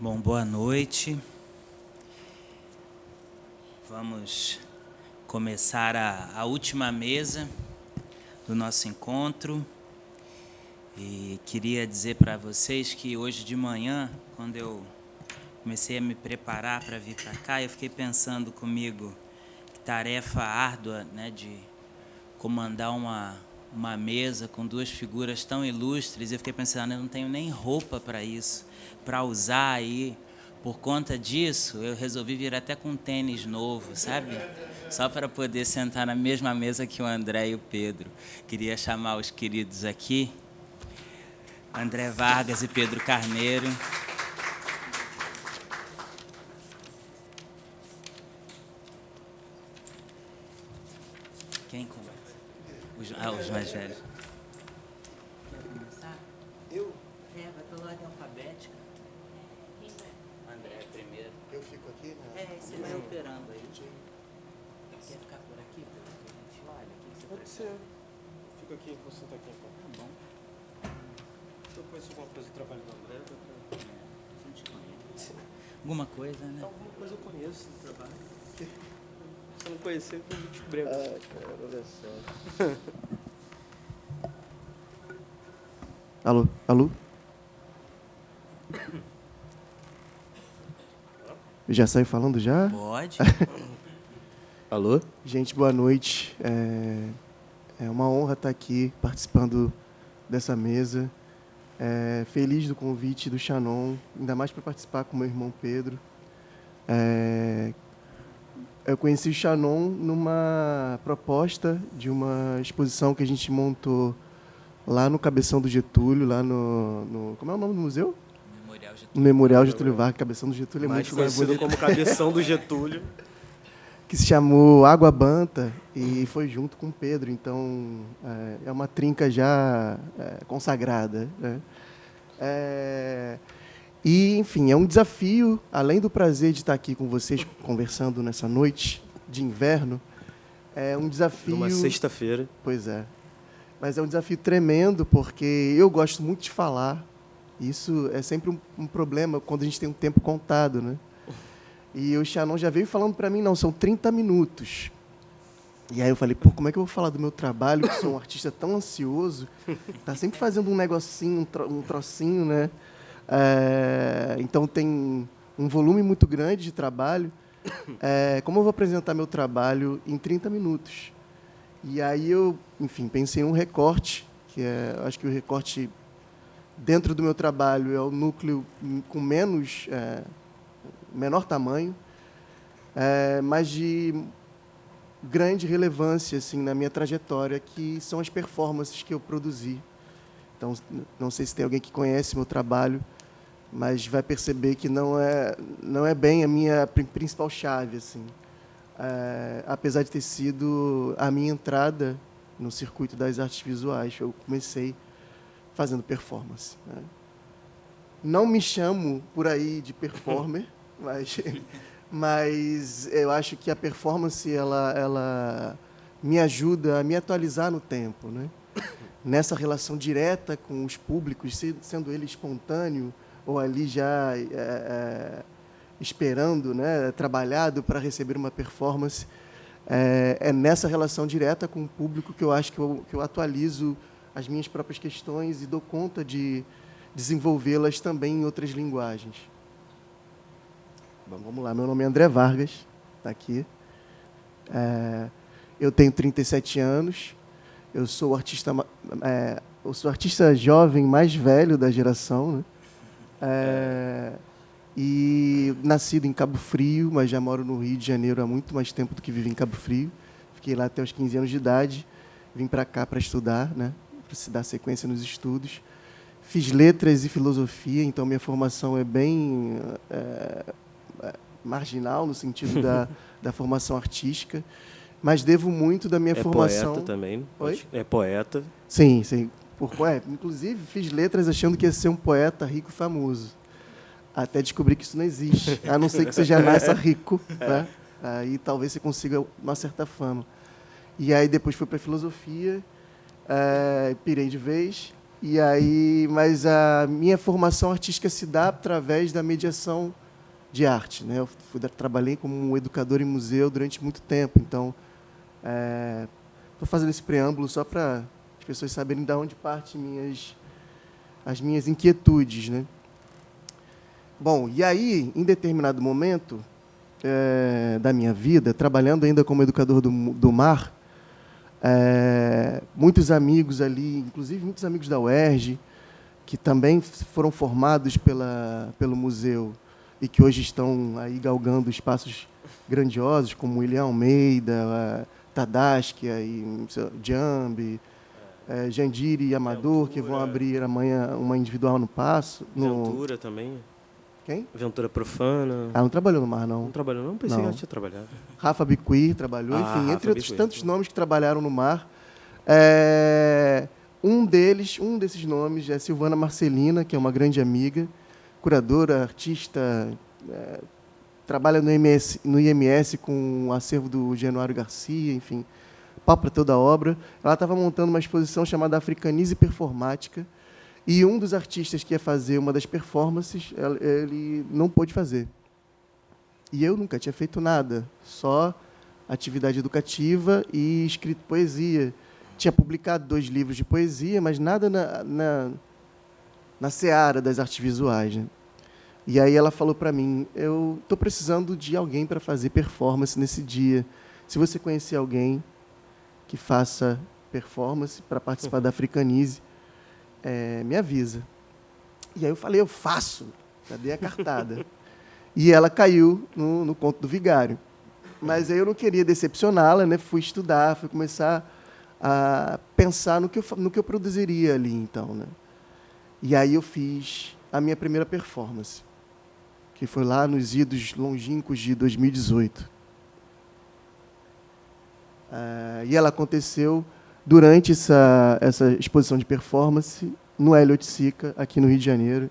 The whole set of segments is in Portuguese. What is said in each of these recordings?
Bom, boa noite. Vamos começar a última mesa do nosso encontro. E queria dizer para vocês que hoje de manhã, quando eu comecei a me preparar para vir para cá, eu fiquei pensando comigo que tarefa árdua, né, de comandar uma mesa com duas figuras tão ilustres. Eu fiquei pensando, eu não tenho nem roupa para isso, para usar aí. Por conta disso, eu resolvi vir até com um tênis novo, sabe? Só para poder sentar na mesma mesa que o André e o Pedro. Queria chamar os queridos aqui, André Vargas e Pedro Carneiro. Quem conversa? Os mais velhos. Quer começar? Eu? Vai pela ordem alfabética. André primeiro. Eu fico aqui, né? Você vai operando aí. Quer ficar por aqui? Que a gente olha? O que você Pode prefere? ser. Fico aqui, vou sentar aqui então. Tá bom. Se eu conheço alguma coisa do trabalho do André, A gente conhece. Alguma coisa, né? alguma coisa eu conheço do trabalho. Se eu não conhecer, eu vou descobrir. Ah, cara, olha só. Alô? Alô? Já saiu falando já? Pode. Alô? Gente, boa noite. É uma honra estar aqui participando dessa mesa. Feliz do convite do Shannon, ainda mais para participar com meu irmão Pedro. Eu conheci o Shannon numa proposta de uma exposição que a gente montou lá no Cabeção do Getúlio, lá no como é o nome do museu? Memorial Getúlio. No Memorial Getúlio Vargas. Cabeção do Getúlio é Mais muito conhecido bonito. como Cabeção do Getúlio. Que se chamou Água Banta e foi junto com o Pedro. Então, é uma trinca já consagrada, né? E, enfim, é um desafio, além do prazer de estar aqui com vocês conversando nessa noite de inverno, é um desafio... Numa sexta-feira. Pois é. Mas é um desafio tremendo, porque eu gosto muito de falar. Isso é sempre um problema quando a gente tem um tempo contado, né? E o Shannon já veio falando para mim, não, são 30 minutos. E aí eu falei, pô, como é que eu vou falar do meu trabalho, que sou um artista tão ansioso, tá sempre fazendo um negocinho, um trocinho, né? Então tem um volume muito grande de trabalho. Como eu vou apresentar meu trabalho em 30 minutos? E aí eu, enfim, pensei em um recorte, acho que o recorte dentro do meu trabalho é o núcleo com menor tamanho, mas de grande relevância assim, na minha trajetória, que são as performances que eu produzi. Então, não sei se tem alguém que conhece meu trabalho, mas vai perceber que não é bem a minha principal chave, assim. Apesar de ter sido a minha entrada no circuito das artes visuais. Eu comecei fazendo performance, né? Não me chamo por aí de performer, mas eu acho que a performance ela me ajuda a me atualizar no tempo, né? Nessa relação direta com os públicos, sendo ele espontâneo ou ali já esperando, né, trabalhado para receber uma performance. É nessa relação direta com o público que eu acho que eu atualizo as minhas próprias questões e dou conta de desenvolvê-las também em outras linguagens. Bom, vamos lá. Meu nome é André Vargas, está aqui. Eu tenho 37 anos. Eu sou o artista jovem mais velho da geração, né? E nascido em Cabo Frio, mas já moro no Rio de Janeiro há muito mais tempo do que vivi em Cabo Frio. Fiquei lá até os 15 anos de idade. Vim para cá para estudar, né? Para se dar sequência nos estudos. Fiz letras e filosofia, então minha formação é bem marginal no sentido da formação artística, mas devo muito da minha formação... É poeta também. Oi? É poeta. Sim, sim. Inclusive, fiz letras achando que ia ser um poeta rico e famoso. Até descobrir que isso não existe, a não ser que você já nasça rico, né? Aí talvez você consiga uma certa fama. E aí depois fui para a filosofia, pirei de vez, E aí, mas a minha formação artística se dá através da mediação de arte, né? Trabalhei como um educador em museu durante muito tempo, então estou fazendo esse preâmbulo só para as pessoas saberem de onde partem as minhas inquietudes, né? Bom, e aí, em determinado momento da minha vida, trabalhando ainda como educador do mar, muitos amigos ali, inclusive muitos amigos da UERJ, que também foram formados pelo museu e que hoje estão aí galgando espaços grandiosos, como William Almeida, Tadaskia, e Jambi, Jandiri e Amador, Ventura. que vão abrir amanhã uma individual no Passo. Ventura também. Quem? Ventura Profana. Não trabalhou no mar, não. Não trabalhou, não? Pensei Não. que ela tinha trabalhado. Rafa Bicuí trabalhou, enfim, Rafa entre outros Bicuí. tantos nomes que trabalharam no mar. Um desses nomes é Silvana Marcelina, que é uma grande amiga, curadora, artista, trabalha no IMS com o acervo do Januário Garcia, enfim, pau para toda a obra. Ela estava montando uma exposição chamada Africanize Performática, e um dos artistas que ia fazer uma das performances, ele não pôde fazer. E eu nunca tinha feito nada, só atividade educativa e escrito poesia. Tinha publicado 2 livros de poesia, mas nada na seara das artes visuais, né? E aí ela falou para mim, eu estou precisando de alguém para fazer performance nesse dia. Se você conhecer alguém que faça performance para participar da Africanize, me avisa. E aí eu falei, eu faço. Já dei a cartada. E ela caiu no conto do vigário. Mas aí eu não queria decepcioná-la, né? Fui estudar, fui começar a pensar no que eu produziria ali, então, né? E aí eu fiz a minha primeira performance, que foi lá nos idos longínquos de 2018. E ela aconteceu durante essa exposição de performance no Elliot Sica, aqui no Rio de Janeiro,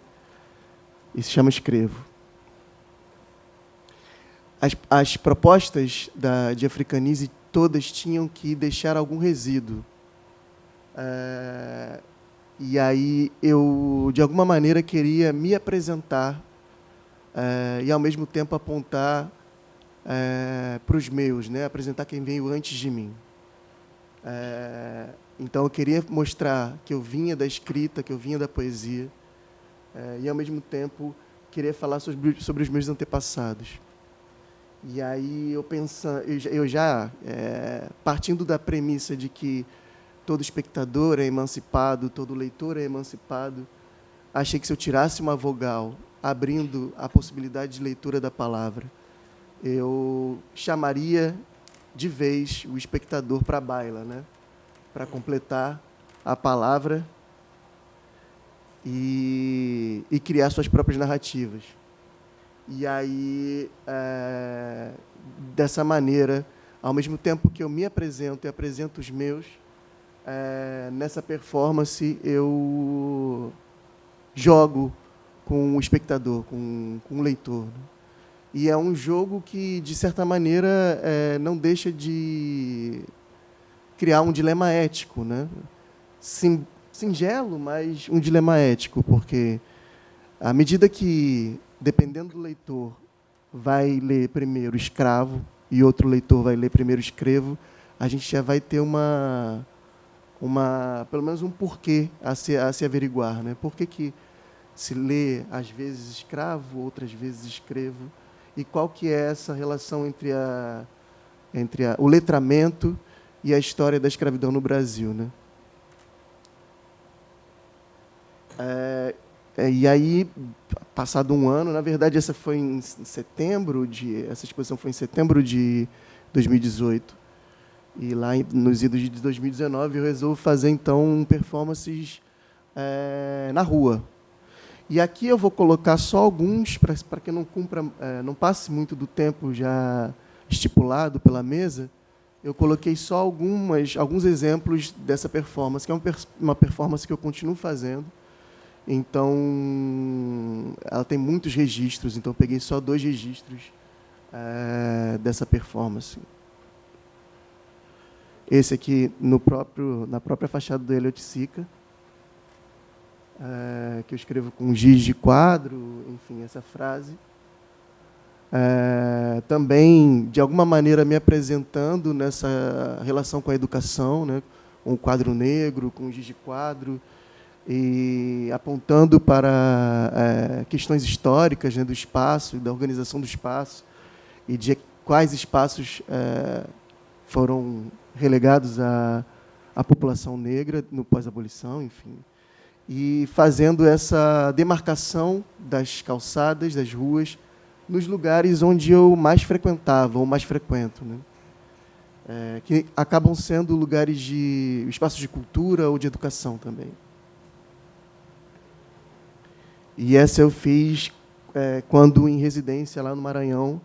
e se chama Escrevo. As propostas de Africanize todas tinham que deixar algum resíduo. E aí eu, de alguma maneira, queria me apresentar e, ao mesmo tempo, apontar para os meus, né? Apresentar quem veio antes de mim. Então, eu queria mostrar que eu vinha da escrita, que eu vinha da poesia, e, ao mesmo tempo, queria falar sobre os meus antepassados. E aí, eu já partindo da premissa de que todo espectador é emancipado, todo leitor é emancipado, achei que se eu tirasse uma vogal, abrindo a possibilidade de leitura da palavra, eu chamaria de vez o espectador para a baila, né? Para completar a palavra e criar suas próprias narrativas. E aí, dessa maneira, ao mesmo tempo que eu me apresento e apresento os meus, nessa performance eu jogo com o espectador, com o leitor, né? E é um jogo que, de certa maneira, não deixa de criar um dilema ético, né? Singelo, mas um dilema ético, porque à medida que, dependendo do leitor, vai ler primeiro escravo e outro leitor vai ler primeiro escrevo, a gente já vai ter pelo menos um porquê a se averiguar, né? Por que se lê, às vezes, escravo, outras vezes escrevo? E qual que é essa relação entre o letramento e a história da escravidão no Brasil, né? E aí, passado um ano, na verdade, essa exposição foi em setembro de 2018. E lá nos idos de 2019 eu resolvo fazer então performances na rua. E aqui eu vou colocar só alguns para que não passe muito do tempo já estipulado pela mesa. Eu coloquei só alguns exemplos dessa performance, que é uma performance que eu continuo fazendo. Então, ela tem muitos registros, então eu peguei só 2 registros dessa performance. Esse aqui na própria fachada do Elliot Sica. que eu escrevo com giz de quadro, enfim, essa frase. Também, de alguma maneira, me apresentando nessa relação com a educação, né, com o quadro negro, com o giz de quadro, e apontando para questões históricas, né, do espaço, da organização do espaço, e de quais espaços foram relegados à população negra no pós-abolição, enfim. E fazendo essa demarcação das calçadas, das ruas, nos lugares onde eu mais frequentava, ou mais frequento, né? Que acabam sendo lugares de espaços de cultura ou de educação também. E essa eu fiz quando em residência lá no Maranhão,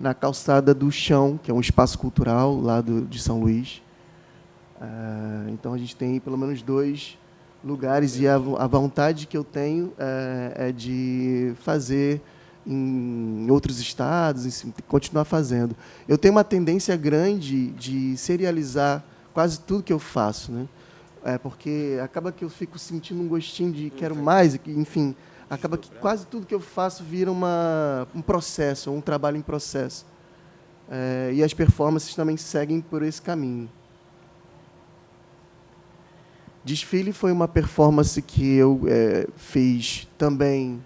na calçada do Chão, que é um espaço cultural lá de São Luís. Então a gente tem pelo menos 2 lugares, e a vontade que eu tenho é de fazer em outros estados, enfim, continuar fazendo. Eu tenho uma tendência grande de serializar quase tudo que eu faço, né? Porque acaba que eu fico sentindo um gostinho de quero mais, enfim, acaba que quase tudo que eu faço vira um processo, um trabalho em processo. E as performances também seguem por esse caminho. Desfile foi uma performance que eu fiz também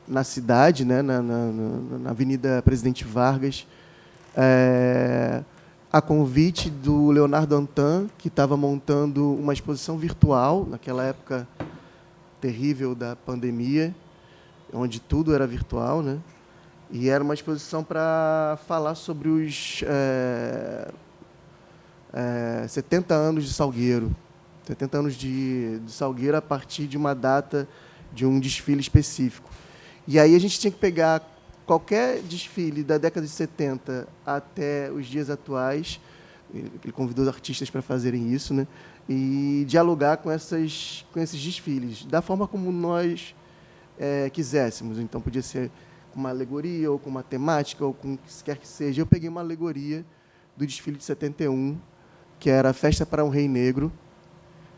na cidade, né, na Avenida Presidente Vargas, a convite do Leonardo Antan, que estava montando uma exposição virtual, naquela época terrível da pandemia, onde tudo era virtual, né? E era uma exposição para falar sobre os 70 anos de Salgueiro. 70 anos de Salgueiro a partir de uma data de um desfile específico. E aí a gente tinha que pegar qualquer desfile da década de 70 até os dias atuais, ele convidou os artistas para fazerem isso, né? E dialogar com esses desfiles, da forma como nós quiséssemos. Então, podia ser com uma alegoria, ou com uma temática, ou com o que quer que seja. Eu peguei uma alegoria do desfile de 71, que era a Festa para um Rei Negro,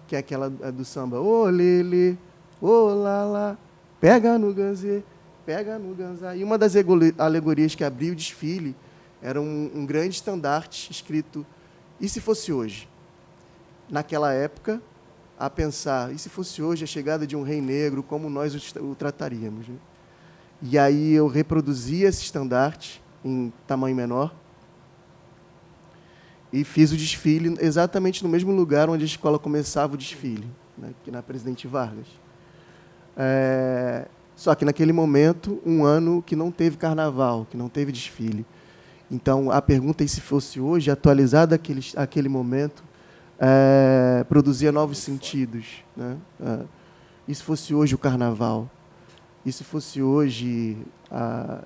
que é aquela do samba, ô lele, ô lala, pega no ganzê, pega no ganzá. E uma das alegorias que abriu o desfile era um grande estandarte escrito "E se fosse hoje?". Naquela época, a pensar, e se fosse hoje a chegada de um rei negro, como nós o trataríamos, né? E aí eu reproduzi esse estandarte em tamanho menor e fiz o desfile exatamente no mesmo lugar onde a escola começava o desfile, né, aqui na Presidente Vargas. Só que, naquele momento, um ano que não teve carnaval, que não teve desfile. Então, a pergunta, e se fosse hoje, atualizada aquele momento, produzia novos sentidos, né? E se fosse hoje o carnaval? E se fosse hoje,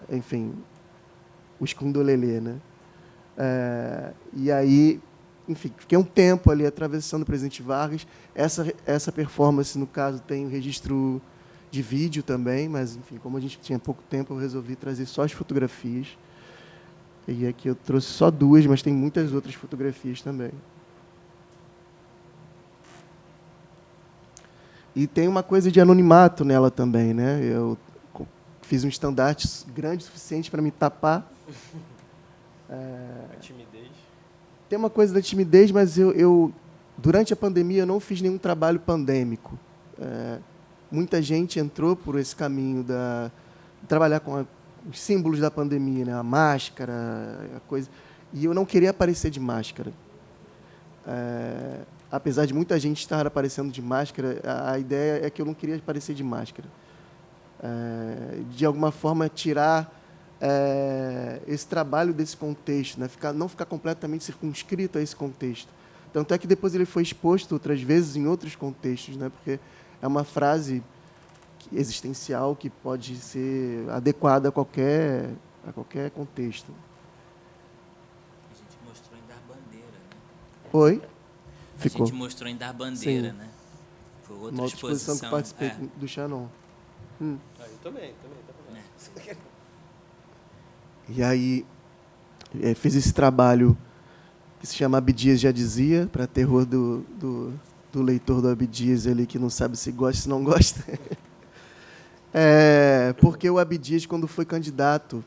enfim, o escondolelê, né? E aí, enfim, fiquei um tempo ali atravessando o Presidente Vargas. Essa performance, no caso, tem um registro de vídeo também, mas, enfim, como a gente tinha pouco tempo, eu resolvi trazer só as fotografias. E aqui eu trouxe só 2, mas tem muitas outras fotografias também. E tem uma coisa de anonimato nela também, né? Eu fiz um estandarte grande o suficiente para me tapar. A timidez. Tem uma coisa da timidez, mas eu durante a pandemia, eu não fiz nenhum trabalho pandêmico. Muita gente entrou por esse caminho de trabalhar com os símbolos da pandemia, né? A máscara, a coisa. E eu não queria aparecer de máscara. Apesar de muita gente estar aparecendo de máscara, a ideia é que eu não queria aparecer de máscara. De alguma forma, tirar esse trabalho desse contexto, né? Não ficar completamente circunscrito a esse contexto. Tanto é que depois ele foi exposto outras vezes em outros contextos, né? Porque é uma frase existencial que pode ser adequada a qualquer contexto. A gente mostrou em Dar Bandeira, né? Oi? Ficou. A gente mostrou em Dar Bandeira, Sim. né? Foi Uma outra outra exposição que eu participei do Shannon. Eu também, tá falando. E aí fiz esse trabalho que se chama Abdias Já Dizia, para terror do do leitor do Abdias ali, que não sabe se gosta ou se não gosta. Porque o Abdias, quando foi candidato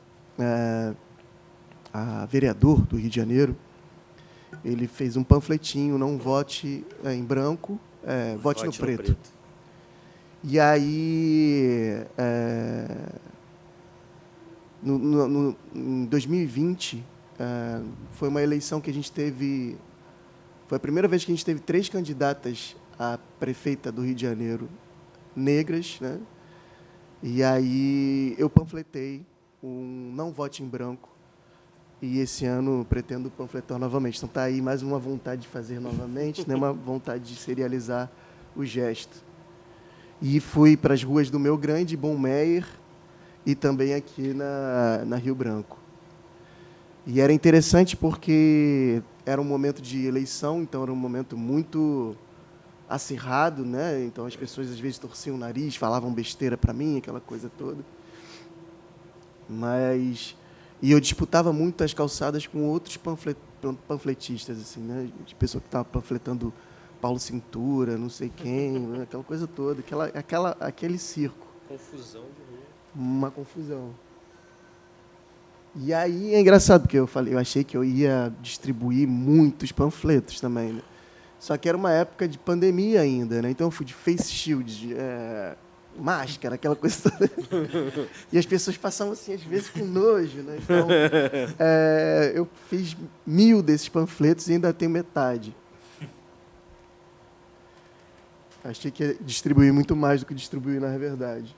a vereador do Rio de Janeiro, ele fez um panfletinho, não vote em branco, vote no preto. E aí, em 2020, foi uma eleição que a gente teve... Foi a primeira vez que a gente teve 3 candidatas a prefeita do Rio de Janeiro negras, né? E aí eu panfletei um não vote em branco. E esse ano pretendo panfletar novamente. Então está aí mais uma vontade de fazer novamente, né? Uma vontade de serializar o gesto. E fui para as ruas do Meu Grande, Bom Meyer, e também aqui na Rio Branco. E era interessante porque era um momento de eleição, então era um momento muito acirrado, né? Então as pessoas às vezes torciam o nariz, falavam besteira para mim, aquela coisa toda. E eu disputava muito as calçadas com outros panfletistas, assim, né? De pessoa que estava panfletando Paulo Cintura, não sei quem, né? Aquela coisa toda, aquele circo. Confusão de rua. Uma confusão. E aí é engraçado, porque eu achei que eu ia distribuir muitos panfletos também, né? Só que era uma época de pandemia ainda, né? Então eu fui de face shield, máscara, aquela coisa toda. E as pessoas passavam assim, às vezes, com nojo, né? Então, eu fiz 1000 desses panfletos e ainda tenho metade. Achei que ia distribuir muito mais do que distribuir na verdade.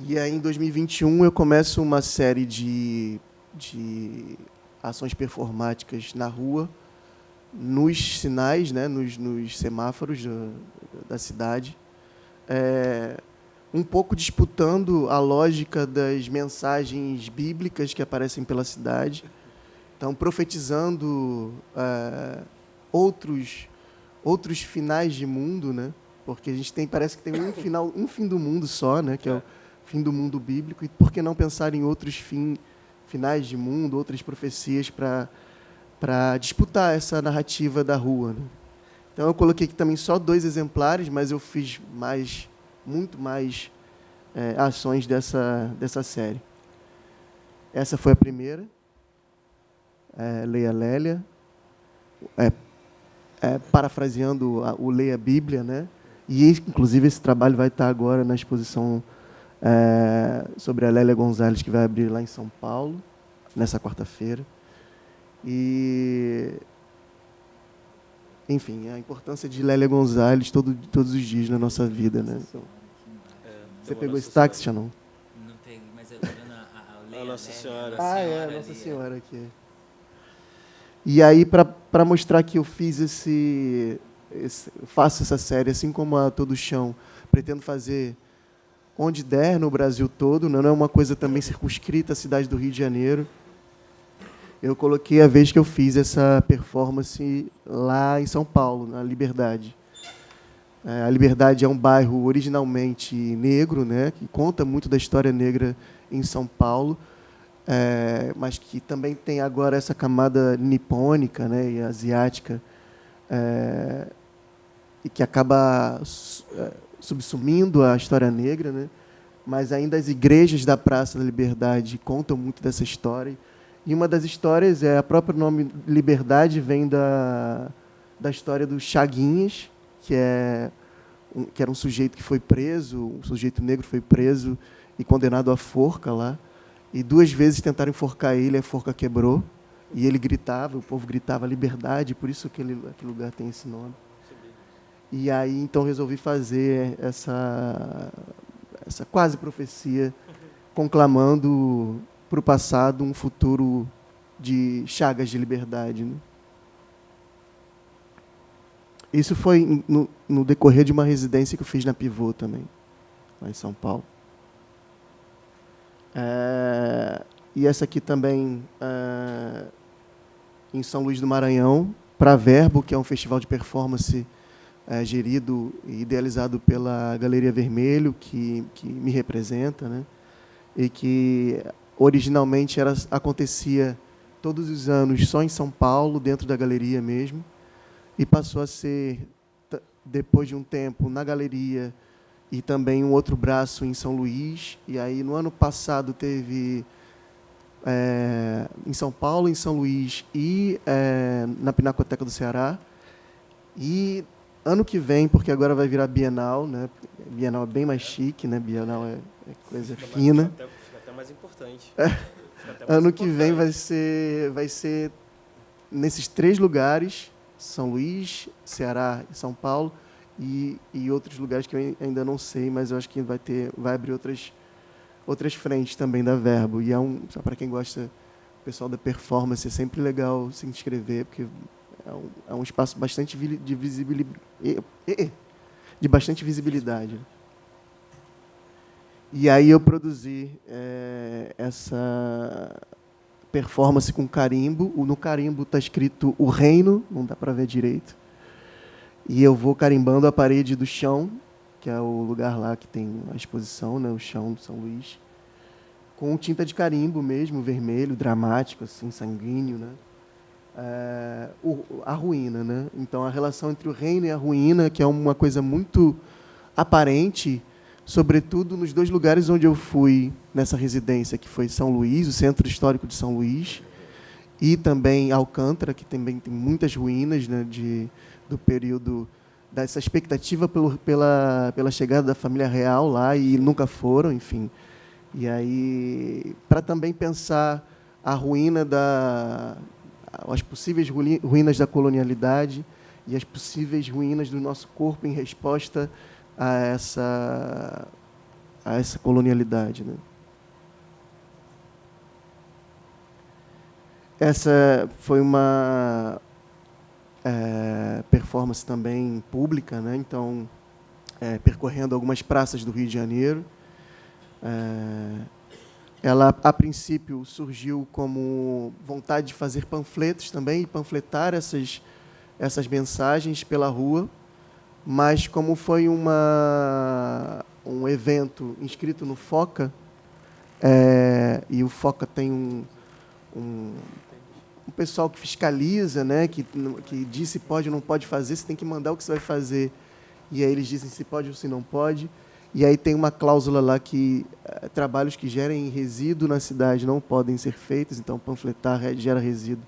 E aí, em 2021, eu começo uma série de ações performáticas na rua, nos sinais, né, nos semáforos da cidade, um pouco disputando a lógica das mensagens bíblicas que aparecem pela cidade, então profetizando outros finais de mundo, né, porque a gente parece que tem um fim do mundo só, né, que é o fim do mundo bíblico, e por que não pensar em outros finais de mundo, outras profecias para disputar essa narrativa da rua, né? Então eu coloquei aqui também só 2 exemplares, mas eu fiz muito mais ações dessa série. Essa foi a primeira, Leia Lélia, parafraseando o Leia Bíblia, né? E inclusive esse trabalho vai estar agora na exposição sobre a Lélia Gonzalez, que vai abrir lá em São Paulo, nessa quarta-feira. E, enfim, a importância de Lélia Gonzalez todos os dias na nossa vida, né? Então, você pegou esse táxi, Xanon? Não peguei, mas eu estou vendo a Leia, Nossa Senhora. Nossa Senhora aqui. E aí, para mostrar que eu fiz faço essa série, assim como a Todo Chão, pretendo fazer onde der no Brasil todo, não é uma coisa também circunscrita à cidade do Rio de Janeiro. Eu coloquei a vez que eu fiz essa performance lá em São Paulo, na Liberdade. A Liberdade é um bairro originalmente negro, né, que conta muito da história negra em São Paulo, mas que também tem agora essa camada nipônica, né, e asiática, e que acaba subsumindo a história negra, né? Mas ainda as igrejas da Praça da Liberdade contam muito dessa história. E uma das histórias, o próprio nome Liberdade vem da história do Chaguinhas, que era um sujeito que foi preso, um sujeito negro foi preso e condenado à forca lá. E 2 vezes tentaram enforcar ele, a forca quebrou. E ele gritava, o povo gritava Liberdade, por isso aquele lugar tem esse nome. E aí, então, resolvi fazer essa quase profecia, conclamando para o passado um futuro de chagas de liberdade, né? Isso foi no decorrer de uma residência que eu fiz na Pivô também, lá em São Paulo. E essa aqui também, em São Luís do Maranhão, para Verbo, que é um festival de performance gerido e idealizado pela Galeria Vermelho, que me representa, né? E que originalmente acontecia todos os anos só em São Paulo, dentro da galeria mesmo, e passou a ser, depois de um tempo, na galeria e também um outro braço em São Luís. E aí, no ano passado, teve em São Paulo, em São Luís e na Pinacoteca do Ceará. E ano que vem, porque agora vai virar Bienal, né? Bienal é bem mais chique, né? Bienal é coisa fina. Fica até mais importante. Ano que vem vai ser nesses 3 lugares, São Luís, Ceará e São Paulo, e outros lugares que eu ainda não sei, mas eu acho que vai abrir outras frentes também da Verbo. E só para quem gosta, o pessoal da performance, é sempre legal se inscrever, porque é um espaço bastante de bastante visibilidade. E aí eu produzi essa performance com carimbo. No carimbo está escrito O Reino, não dá para ver direito. E eu vou carimbando a parede do chão, que é o lugar lá que tem a exposição, né, o chão do São Luís, com tinta de carimbo mesmo, vermelho, dramático, assim, sanguíneo, né? A ruína, né? Então, a relação entre o reino e a ruína, que é uma coisa muito aparente, sobretudo nos 2 lugares onde eu fui nessa residência, que foi São Luís, o Centro Histórico de São Luís, e também Alcântara, que também tem muitas ruínas, né, do período dessa expectativa pela chegada da família real lá, e nunca foram, enfim. E aí, para também pensar a ruína as possíveis ruínas da colonialidade e as possíveis ruínas do nosso corpo em resposta a essa colonialidade, né? Essa foi uma performance também pública, né? Então, percorrendo algumas praças do Rio de Janeiro. Ela, a princípio, surgiu como vontade de fazer panfletos também, e panfletar essas mensagens pela rua, mas como foi um evento inscrito no FOCA, e o FOCA tem um pessoal que fiscaliza, né, que diz se pode ou não pode fazer, você tem que mandar o que você vai fazer, e aí eles dizem se pode ou se não pode. E aí tem uma cláusula lá que trabalhos que gerem resíduo na cidade não podem ser feitos, então panfletar gera resíduo.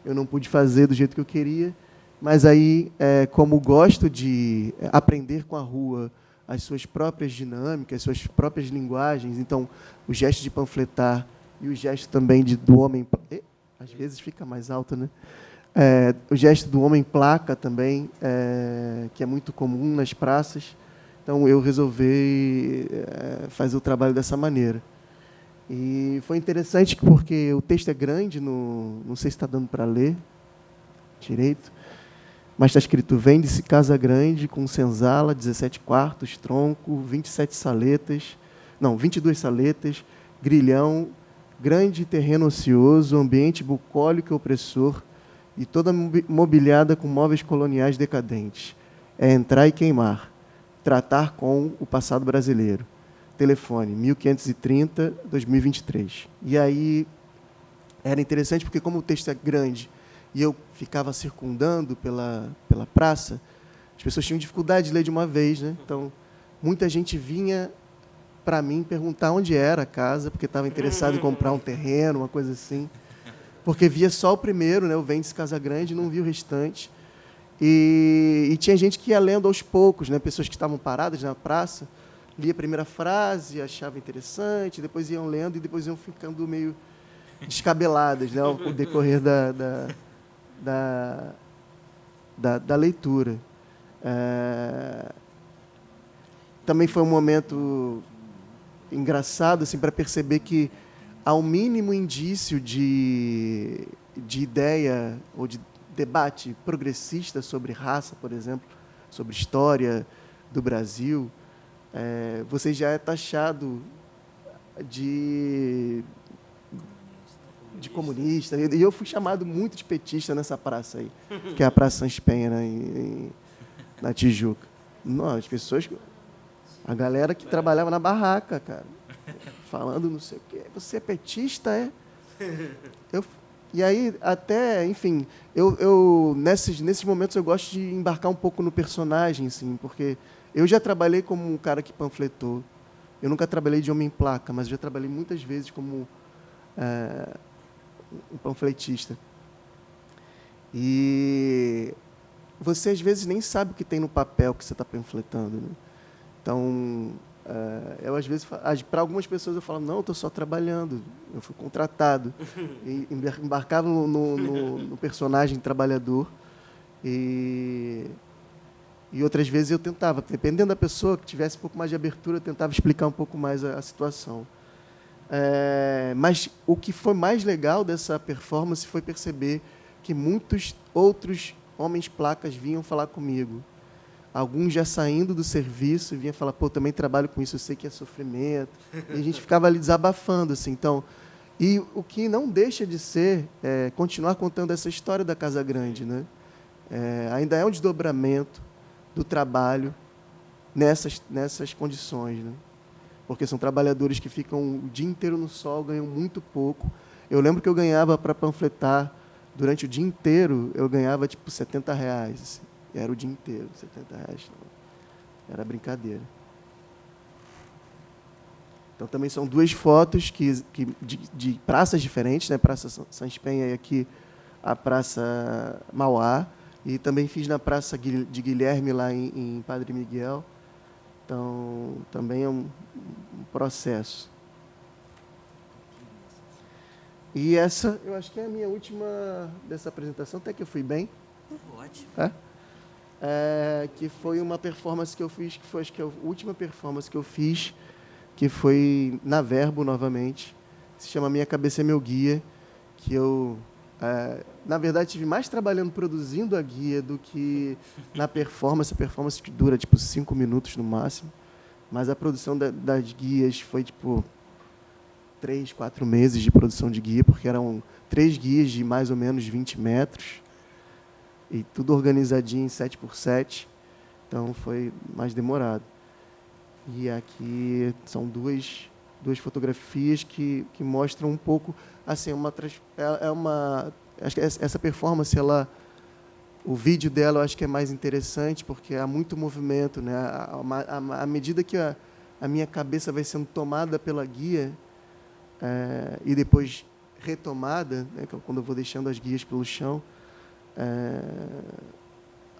Eu não pude fazer do jeito que eu queria, mas aí, como gosto de aprender com a rua as suas próprias dinâmicas, as suas próprias linguagens, então o gesto de panfletar e o gesto também do homem... Às vezes fica mais alto, né? O gesto do homem placa também, que é muito comum nas praças. Então, eu resolvi fazer o trabalho dessa maneira. E foi interessante porque o texto é grande, não sei se está dando para ler direito, mas está escrito: vende-se casa grande com senzala, 17 quartos, tronco, 22 saletas, grilhão, grande terreno ocioso, ambiente bucólico e opressor, e toda mobiliada com móveis coloniais decadentes. É entrar e queimar. Tratar com o passado brasileiro. Telefone 1530-2023. E aí era interessante porque, como o texto é grande e eu ficava circundando pela praça, as pessoas tinham dificuldade de ler de uma vez, né? Então, muita gente vinha para mim perguntar onde era a casa, porque estava interessado em comprar um terreno, uma coisa assim, porque via só o primeiro, né, o Vende-se Casa Grande, e não via o restante. E tinha gente que ia lendo aos poucos, né? Pessoas que estavam paradas na praça, lia a primeira frase, achava interessante, depois iam lendo e depois iam ficando meio descabeladas, né? Ao decorrer da leitura. Também foi um momento engraçado assim, para perceber que há um mínimo indício de ideia ou de debate progressista sobre raça, por exemplo, sobre história do Brasil. Você já é taxado de comunista. E eu fui chamado muito de petista nessa praça aí, que é a Praça Sans Penha, né, na Tijuca. Não, as pessoas... A galera que trabalhava na barraca, cara, falando não sei o quê. Você é petista, é? E aí, até, enfim, nesses momentos eu gosto de embarcar um pouco no personagem, assim, porque eu já trabalhei como um cara que panfletou. Eu nunca trabalhei de homem-placa, mas já trabalhei muitas vezes como um panfletista. E você, às vezes, nem sabe o que tem no papel que você está panfletando, né? Então, eu, às vezes, para algumas pessoas, eu falo, não, estou só trabalhando, eu fui contratado. E embarcava no personagem trabalhador. E outras vezes eu tentava, dependendo da pessoa, que tivesse um pouco mais de abertura, eu tentava explicar um pouco mais a situação. Mas o que foi mais legal dessa performance foi perceber que muitos outros homens-placas vinham falar comigo. Alguns já saindo do serviço vinham falar, pô, também trabalho com isso, eu sei que é sofrimento. E a gente ficava ali desabafando, assim. Então, e o que não deixa de ser continuar contando essa história da Casa Grande, né? Ainda é um desdobramento do trabalho nessas condições, né? Porque são trabalhadores que ficam o dia inteiro no sol, ganham muito pouco. Eu lembro que eu ganhava para panfletar, durante o dia inteiro, eu ganhava tipo R$70. Assim. Era o dia inteiro, R$70. Era brincadeira. Então, também são duas fotos de praças diferentes, né? Praça Sans Penha e aqui a Praça Mauá. E também fiz na Praça de Guilherme, lá em Padre Miguel. Então, também é um processo. E essa, eu acho que é a minha última dessa apresentação, até que eu fui bem. Ótimo. Que foi uma performance que eu fiz, que foi, acho que a última performance que eu fiz, que foi na Verbo, novamente. Se chama Minha Cabeça é Meu Guia, que eu... na verdade, estive mais trabalhando produzindo a guia do que na performance. A performance que dura, 5 minutos no máximo. Mas a produção das guias foi, 3, 4 meses de produção de guia, porque eram 3 guias de mais ou menos 20 metros. E tudo organizadinho em 7x7. Então, foi mais demorado. E aqui são duas fotografias que mostram um pouco, assim, acho que essa performance, o vídeo dela eu acho que é mais interessante, porque há muito movimento, né? À medida que a minha cabeça vai sendo tomada pela guia e depois retomada, né? Quando eu vou deixando as guias pelo chão,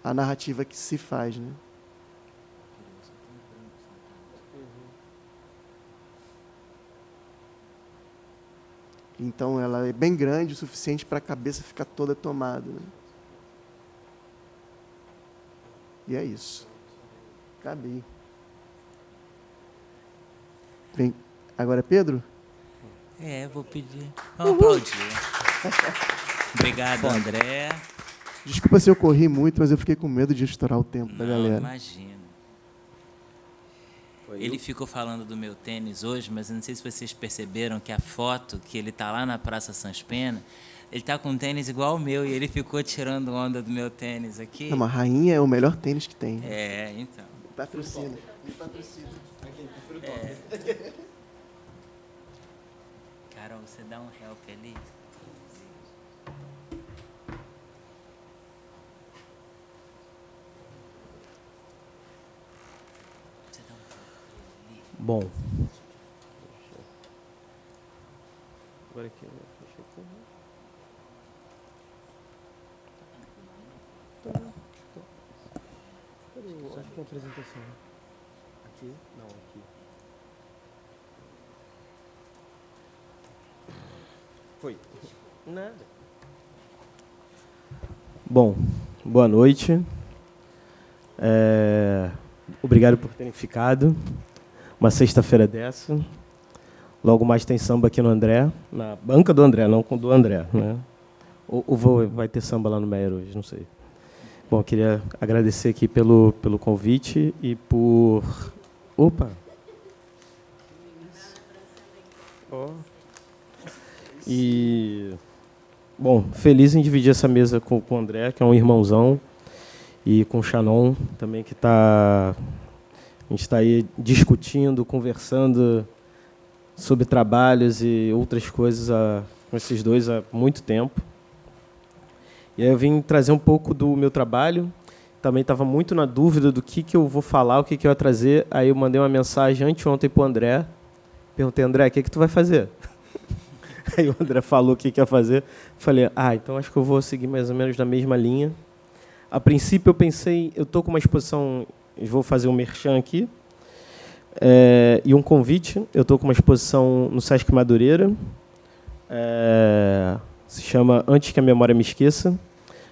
a narrativa que se faz, né? Então, ela é bem grande o suficiente para a cabeça ficar toda tomada, né? E é isso. Acabei. Vem. Agora é Pedro? Vou pedir. Vamos aplaudir. Obrigado, André. Desculpa se eu corri muito, mas eu fiquei com medo de estourar o tempo da galera. Imagina. Ele ficou falando do meu tênis hoje, mas eu não sei se vocês perceberam que a foto que ele está lá na Praça Sans Pena, ele está com um tênis igual ao meu e ele ficou tirando onda do meu tênis aqui. Não, mas Rainha é o melhor tênis que tem. Então. Patrocina. Carol, você dá um help ali? Bom. Agora aqui. Só que a apresentação. Aqui? Não, aqui. Foi. Nada. Bom, boa noite. Obrigado por terem ficado. Uma sexta-feira dessa. Logo mais tem samba aqui no André, na banca do André, não com do André, né? Ou vai ter samba lá no Meier hoje, não sei. Bom, queria agradecer aqui pelo convite e por... Opa! E... Bom, feliz em dividir essa mesa com o André, que é um irmãozão, e com o Shannon, também, que está... A gente está aí discutindo, conversando sobre trabalhos e outras coisas há com esses dois há muito tempo. E aí eu vim trazer um pouco do meu trabalho. Também estava muito na dúvida do que eu vou falar, o que eu ia trazer. Aí eu mandei uma mensagem anteontem para o André. Perguntei, André, o que tu vai fazer? Aí o André falou o que ia fazer. Falei, então acho que eu vou seguir mais ou menos na mesma linha. A princípio eu pensei, eu estou com uma exposição, vou fazer um merchan aqui, e um convite. Eu estou com uma exposição no Sesc Madureira, se chama Antes que a Memória Me Esqueça.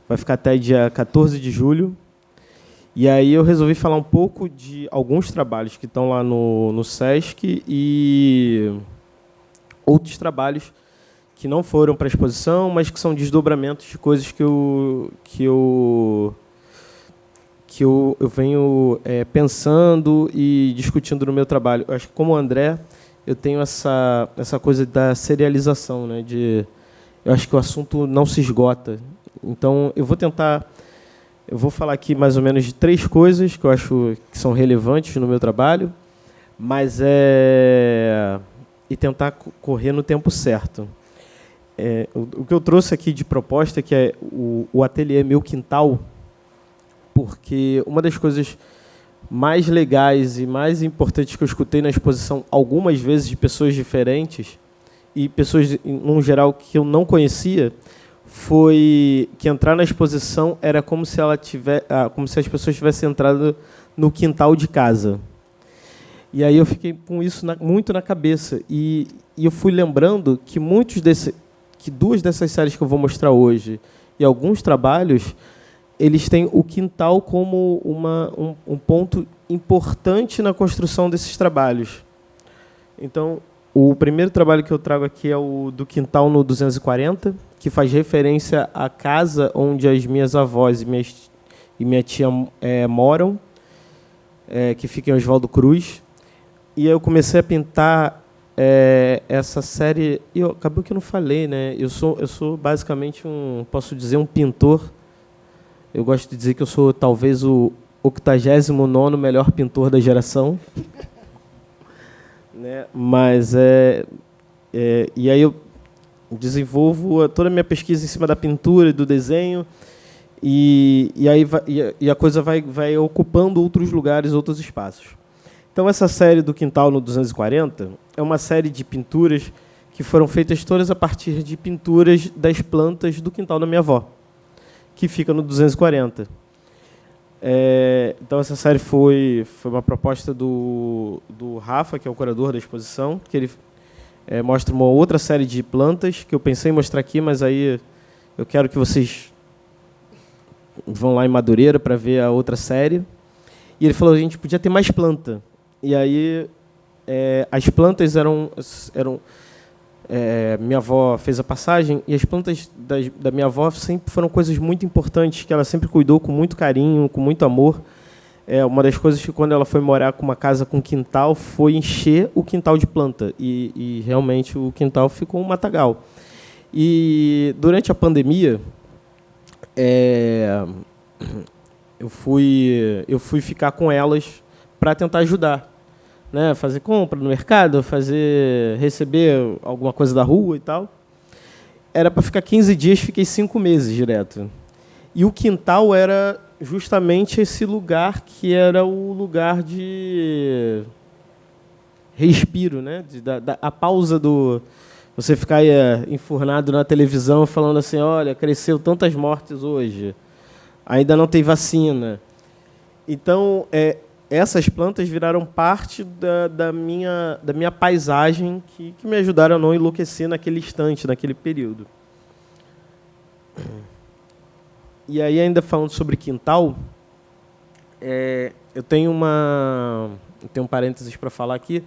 Vai ficar até dia 14 de julho. E aí eu resolvi falar um pouco de alguns trabalhos que estão lá no Sesc e outros trabalhos que não foram para a exposição, mas que são desdobramentos de coisas que eu venho pensando e discutindo no meu trabalho. Eu acho que, como o André, eu tenho essa coisa da serialização, né? Eu acho que o assunto não se esgota. Então, eu vou falar aqui mais ou menos de 3 coisas que eu acho que são relevantes no meu trabalho, mas e tentar correr no tempo certo. O que eu trouxe aqui de proposta, que é o ateliê Meu Quintal, porque uma das coisas mais legais e mais importantes que eu escutei na exposição algumas vezes de pessoas diferentes e pessoas, num geral, que eu não conhecia, foi que entrar na exposição era como se as pessoas tivessem entrado no quintal de casa. E aí eu fiquei com isso muito na cabeça. E eu fui lembrando que que 2 dessas séries que eu vou mostrar hoje e alguns trabalhos, eles têm o quintal como um ponto importante na construção desses trabalhos. Então, o primeiro trabalho que eu trago aqui é o do quintal no 240, que faz referência à casa onde as minhas avós e minha tia moram, que fica em Oswaldo Cruz. E aí eu comecei a pintar essa série. E acabou que eu não falei, né? Eu sou basicamente posso dizer, um pintor. Eu gosto de dizer que eu sou talvez o 89º melhor pintor da geração. Né? Mas e aí eu desenvolvo toda a minha pesquisa em cima da pintura e do desenho, e a coisa vai ocupando outros lugares, outros espaços. Então, essa série do Quintal no 240 é uma série de pinturas que foram feitas todas a partir de pinturas das plantas do quintal da minha avó, que fica no 240. Então, essa série foi uma proposta do Rafa, que é o curador da exposição, que ele mostra uma outra série de plantas, que eu pensei em mostrar aqui, mas aí eu quero que vocês vão lá em Madureira para ver a outra série. E ele falou que a gente podia ter mais planta. E aí as plantas eram minha avó fez a passagem, e as plantas da minha avó sempre foram coisas muito importantes, que ela sempre cuidou com muito carinho, com muito amor. Uma das coisas que, quando ela foi morar com uma casa com quintal, foi encher o quintal de planta. E realmente o quintal ficou um matagal. E durante a pandemia, eu fui ficar com elas para tentar ajudar, né? Fazer compra no mercado, receber alguma coisa da rua e tal. Era para ficar 15 dias, fiquei 5 meses direto. E o quintal era justamente esse lugar que era o lugar de respiro, né? A pausa do você ficar enfurnado na televisão falando assim, olha, cresceu tantas mortes hoje, ainda não tem vacina. Então, essas plantas viraram parte da minha paisagem, que me ajudaram a não enlouquecer naquele instante, naquele período. E aí, ainda falando sobre quintal, eu tenho um parênteses para falar aqui,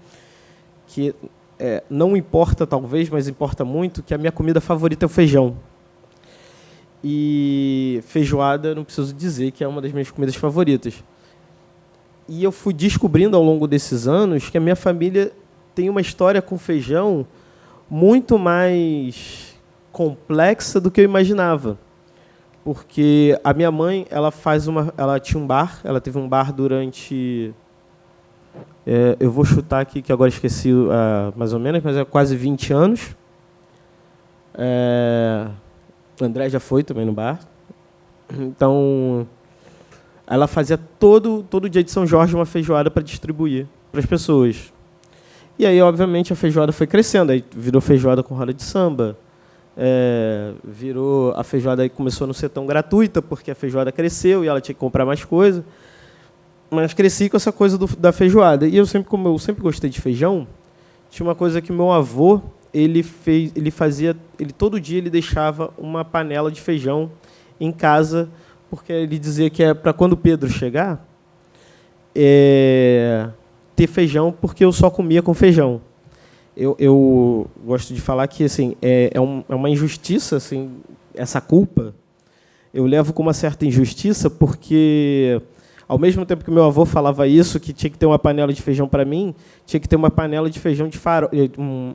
que não importa talvez, mas importa muito, que a minha comida favorita é o feijão. E feijoada, não preciso dizer que é uma das minhas comidas favoritas. E eu fui descobrindo ao longo desses anos que a minha família tem uma história com feijão muito mais complexa do que eu imaginava. Porque a minha mãe, ela tinha um bar, ela teve um bar durante... eu vou chutar aqui, que agora esqueci mais ou menos, mas é quase 20 anos. O André já foi também no bar. Então, ela fazia todo dia de São Jorge uma feijoada para distribuir para as pessoas. E aí, obviamente, a feijoada foi crescendo. Aí virou feijoada com roda de samba. Virou a feijoada, aí começou a não ser tão gratuita, porque a feijoada cresceu e ela tinha que comprar mais coisa. Mas cresci com essa coisa da feijoada. E como eu sempre gostei de feijão, tinha uma coisa que meu avô, ele todo dia ele deixava uma panela de feijão em casa, porque ele dizia que é para quando Pedro chegar, ter feijão, porque eu só comia com feijão. Eu gosto de falar que assim, é uma injustiça, assim, essa culpa. Eu levo com uma certa injustiça, porque, ao mesmo tempo que meu avô falava isso, que tinha que ter uma panela de feijão para mim, tinha que ter uma panela de feijão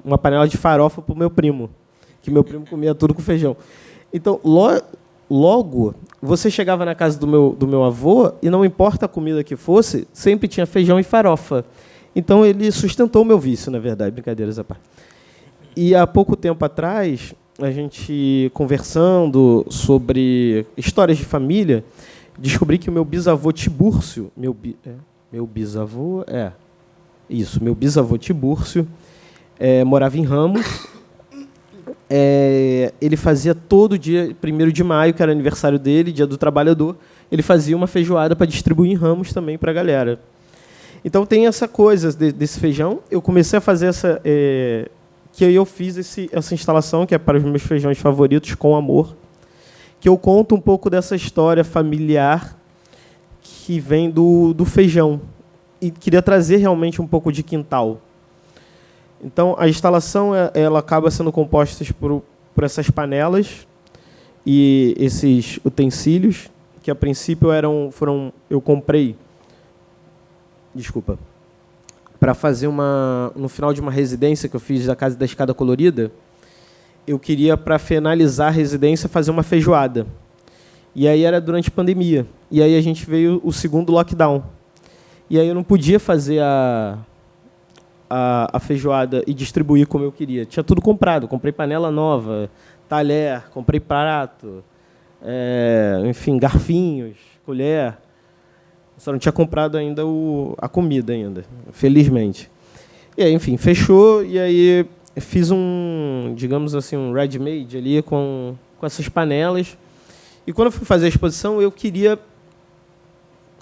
uma panela de farofa para o meu primo, que meu primo comia tudo com feijão. Então, logo, você chegava na casa do meu avô e não importa a comida que fosse, sempre tinha feijão e farofa. Então, ele sustentou o meu vício, na verdade, brincadeiras à parte. E há pouco tempo atrás, a gente conversando sobre histórias de família, descobri que o meu bisavô Tibúrcio, meu bisavô Tibúrcio, morava em Ramos. Ele fazia todo dia, 1º de maio, que era aniversário dele, Dia do Trabalhador, ele fazia uma feijoada para distribuir em Ramos também para a galera. Então tem essa coisa desse feijão. Eu comecei a fazer que eu fiz essa instalação, que é para os meus feijões favoritos, com amor, que eu conto um pouco dessa história familiar que vem do feijão. E queria trazer realmente um pouco de quintal. Então, a instalação ela acaba sendo composta por essas panelas e esses utensílios, que a princípio eu comprei, para fazer no final de uma residência que eu fiz da Casa da Escada Colorida, eu queria, para finalizar a residência, fazer uma feijoada. E aí era durante a pandemia. E aí a gente veio o segundo lockdown. E aí eu não podia fazer a feijoada e distribuir como eu queria. Tinha tudo comprado. Comprei panela nova, talher, comprei prato, enfim, garfinhos, colher. Só não tinha comprado ainda a comida ainda, felizmente. E aí, enfim, fechou. E aí fiz digamos assim, um ready-made ali com essas panelas. E quando eu fui fazer a exposição, eu queria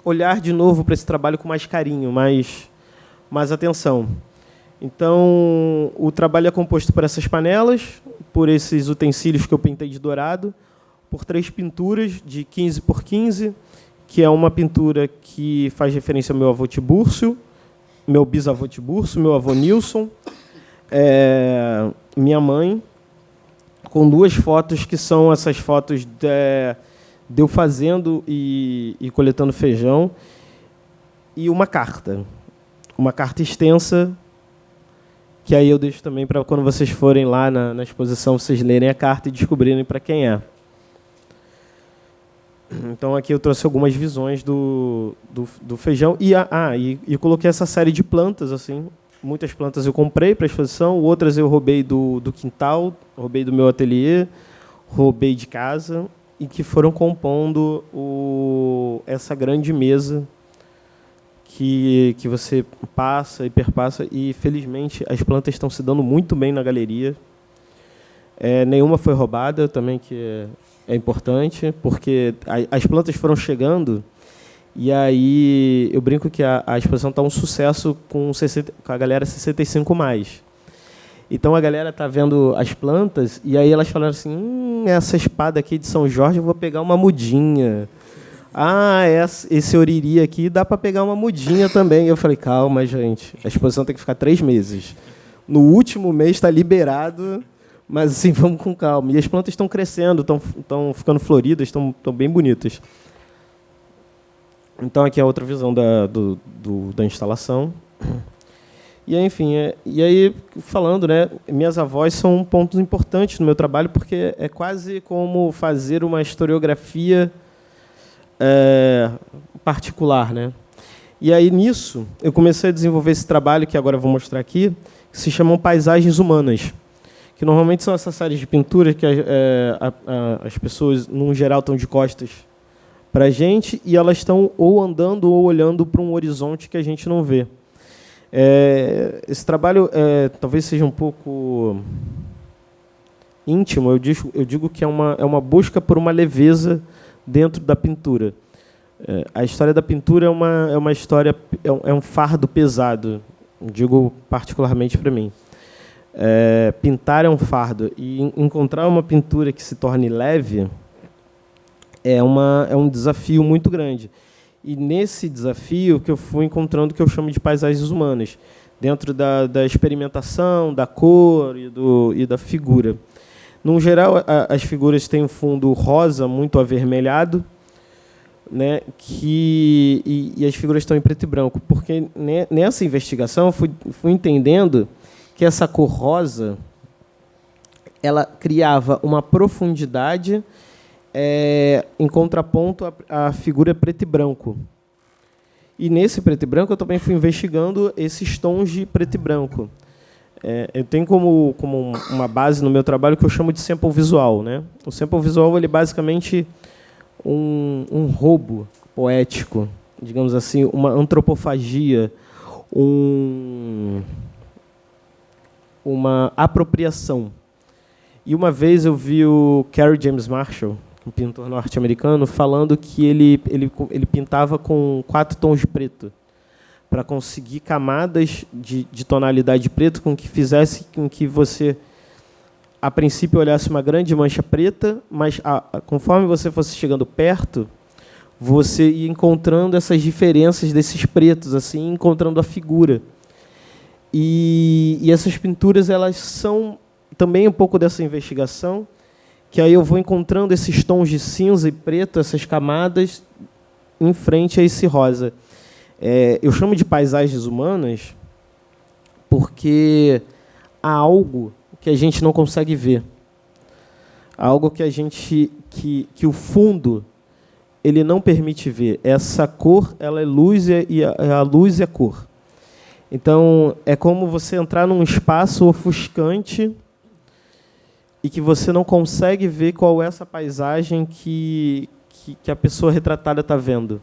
olhar de novo para esse trabalho com mais carinho, mais atenção. Então, o trabalho é composto por essas panelas, por esses utensílios que eu pintei de dourado, por 3 pinturas de 15 por 15, que é uma pintura que faz referência ao meu avô Tibúrcio, meu bisavô Tibúrcio, meu avô Nilson, minha mãe, com 2 fotos que são essas fotos de eu fazendo e coletando feijão, e uma carta extensa, que aí eu deixo também para quando vocês forem lá na exposição, vocês lerem a carta e descobrirem para quem é. Então, aqui eu trouxe algumas visões do feijão. E coloquei essa série de plantas. Assim. Muitas plantas eu comprei para a exposição, outras eu roubei do quintal, roubei do meu ateliê, roubei de casa, e que foram compondo essa grande mesa que você passa e perpassa. E, felizmente, as plantas estão se dando muito bem na galeria. Nenhuma foi roubada, também, que é importante, porque as plantas foram chegando, e aí eu brinco que a exposição está um sucesso com a galera 65+. Então a galera está vendo as plantas, e aí elas falaram assim, essa espada aqui de São Jorge, eu vou pegar uma mudinha. Esse oriri aqui dá para pegar uma mudinha também. Eu falei, calma, gente, a exposição tem que ficar 3 meses. No último mês está liberado, mas assim, vamos com calma. E as plantas estão crescendo, estão ficando floridas, estão bem bonitas. Então, aqui é outra visão da instalação. E, enfim, e aí, falando, né, minhas avós são pontos importantes no meu trabalho, porque é quase como fazer uma historiografia particular. Né? E aí, nisso, eu comecei a desenvolver esse trabalho, que agora eu vou mostrar aqui, que se chamam Paisagens Humanas, que normalmente são essas séries de pintura que as pessoas, num geral, estão de costas para a gente e elas estão ou andando ou olhando para um horizonte que a gente não vê. Esse trabalho talvez seja um pouco íntimo. Eu digo que é uma busca por uma leveza dentro da pintura. A história da pintura é uma história, é um fardo pesado, digo particularmente para mim. Pintar é um fardo e encontrar uma pintura que se torne leve é um desafio muito grande. E nesse desafio que eu fui encontrando o que eu chamo de paisagens humanas, dentro da experimentação, da cor e da figura. No geral, as figuras têm um fundo rosa muito avermelhado, né, e as figuras estão em preto e branco, porque nessa investigação eu fui entendendo que essa cor rosa ela criava uma profundidade em contraponto à figura preto e branco. E nesse preto e branco eu também fui investigando esses tons de preto e branco. Eu tenho como uma base no meu trabalho que eu chamo de sample visual, né? O sample visual ele é basicamente um roubo poético, digamos assim, uma antropofagia, uma apropriação. E uma vez eu vi o Kerry James Marshall, um pintor norte-americano, falando que ele pintava com 4 tons de preto, para conseguir camadas de tonalidade de preto com que fizesse com que você, a princípio, olhasse uma grande mancha preta, mas conforme você fosse chegando perto, você ia encontrando essas diferenças desses pretos, assim, encontrando a figura. E essas pinturas elas são também um pouco dessa investigação, que aí eu vou encontrando esses tons de cinza e preto, essas camadas, em frente a esse rosa. Eu chamo de paisagens humanas porque há algo que a gente não consegue ver. Há algo que que o fundo ele não permite ver. Essa cor, ela é luz e a luz é cor. Então, é como você entrar num espaço ofuscante e que você não consegue ver qual é essa paisagem que a pessoa retratada está vendo.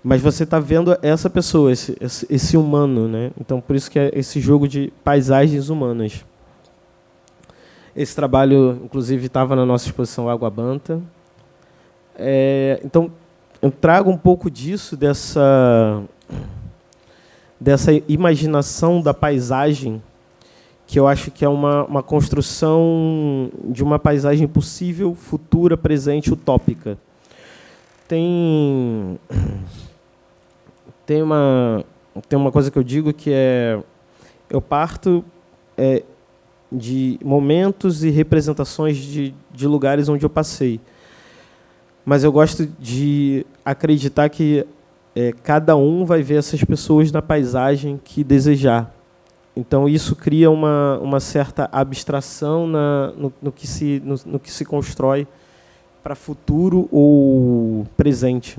Mas você está vendo essa pessoa, esse humano, né? Então, por isso que é esse jogo de paisagens humanas. Esse trabalho, inclusive, estava na nossa exposição Água Banta. Então, eu trago um pouco disso, dessa imaginação da paisagem, que eu acho que é uma construção de uma paisagem possível, futura, presente, utópica. Tem uma coisa que eu digo que eu parto de momentos e representações de lugares onde eu passei. Mas eu gosto de acreditar que cada um vai ver essas pessoas na paisagem que desejar. Então, isso cria uma certa abstração no que se constrói para futuro ou presente.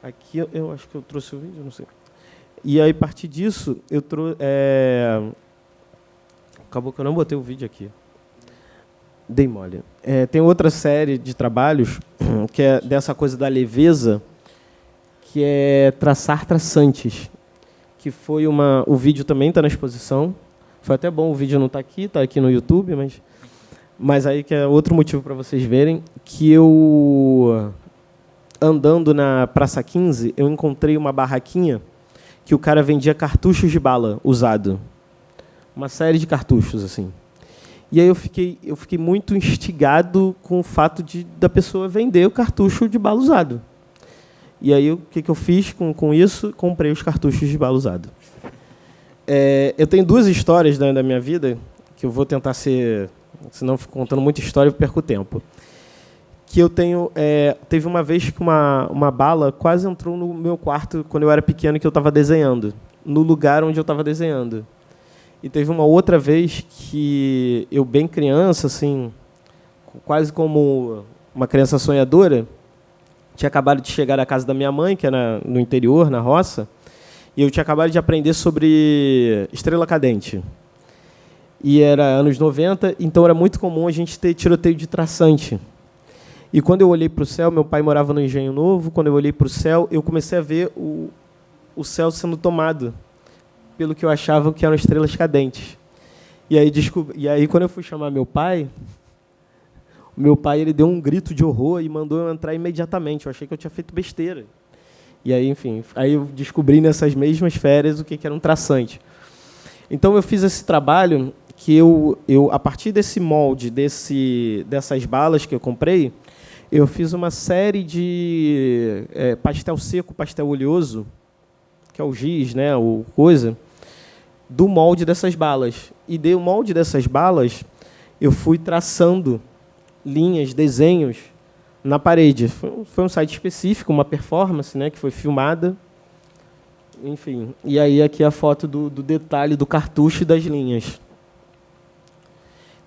Aqui eu acho que eu trouxe o vídeo, não sei. E aí, a partir disso, eu trouxe... Acabou que eu não botei o vídeo aqui. Dei mole. Tem outra série de trabalhos que é dessa coisa da leveza, que é Traçar Traçantes, que foi o vídeo também está na exposição. Foi até bom o vídeo não está aqui no YouTube, mas aí que é outro motivo para vocês verem, que eu, andando na Praça 15, eu encontrei uma barraquinha que o cara vendia cartuchos de bala usado. Uma série de cartuchos, assim. E aí eu fiquei muito instigado com o fato da pessoa vender o cartucho de bala usado. E aí o que eu fiz com isso? Comprei os cartuchos de bala usado. Eu tenho 2 histórias da minha vida, que eu vou tentar ser... Senão, fico contando muita história, eu perco tempo. Que eu tenho... teve uma vez que uma bala quase entrou no meu quarto, quando eu era pequeno, que eu estava desenhando. No lugar onde eu estava desenhando. E teve uma outra vez que eu, bem criança, assim, quase como uma criança sonhadora, tinha acabado de chegar à casa da minha mãe, que era no interior, na roça, e eu tinha acabado de aprender sobre estrela cadente. E era anos 90, então era muito comum a gente ter tiroteio de traçante. E quando eu olhei para o céu, meu pai morava no Engenho Novo, quando eu olhei para o céu, eu comecei a ver o céu sendo tomado pelo que eu achava que eram estrelas cadentes. E aí quando eu fui chamar meu pai ele deu um grito de horror e mandou eu entrar imediatamente. Eu achei que eu tinha feito besteira. E aí, enfim, aí eu descobri nessas mesmas férias o que era um traçante. Então eu fiz esse trabalho que eu a partir desse molde, dessas balas que eu comprei, eu fiz uma série de pastel seco, pastel oleoso, que é o giz, né, o coisa, do molde dessas balas. E do molde dessas balas, eu fui traçando linhas, desenhos na parede. Foi um site específico, uma performance, né, que foi filmada. Enfim, e aí aqui a foto do detalhe do cartucho e das linhas.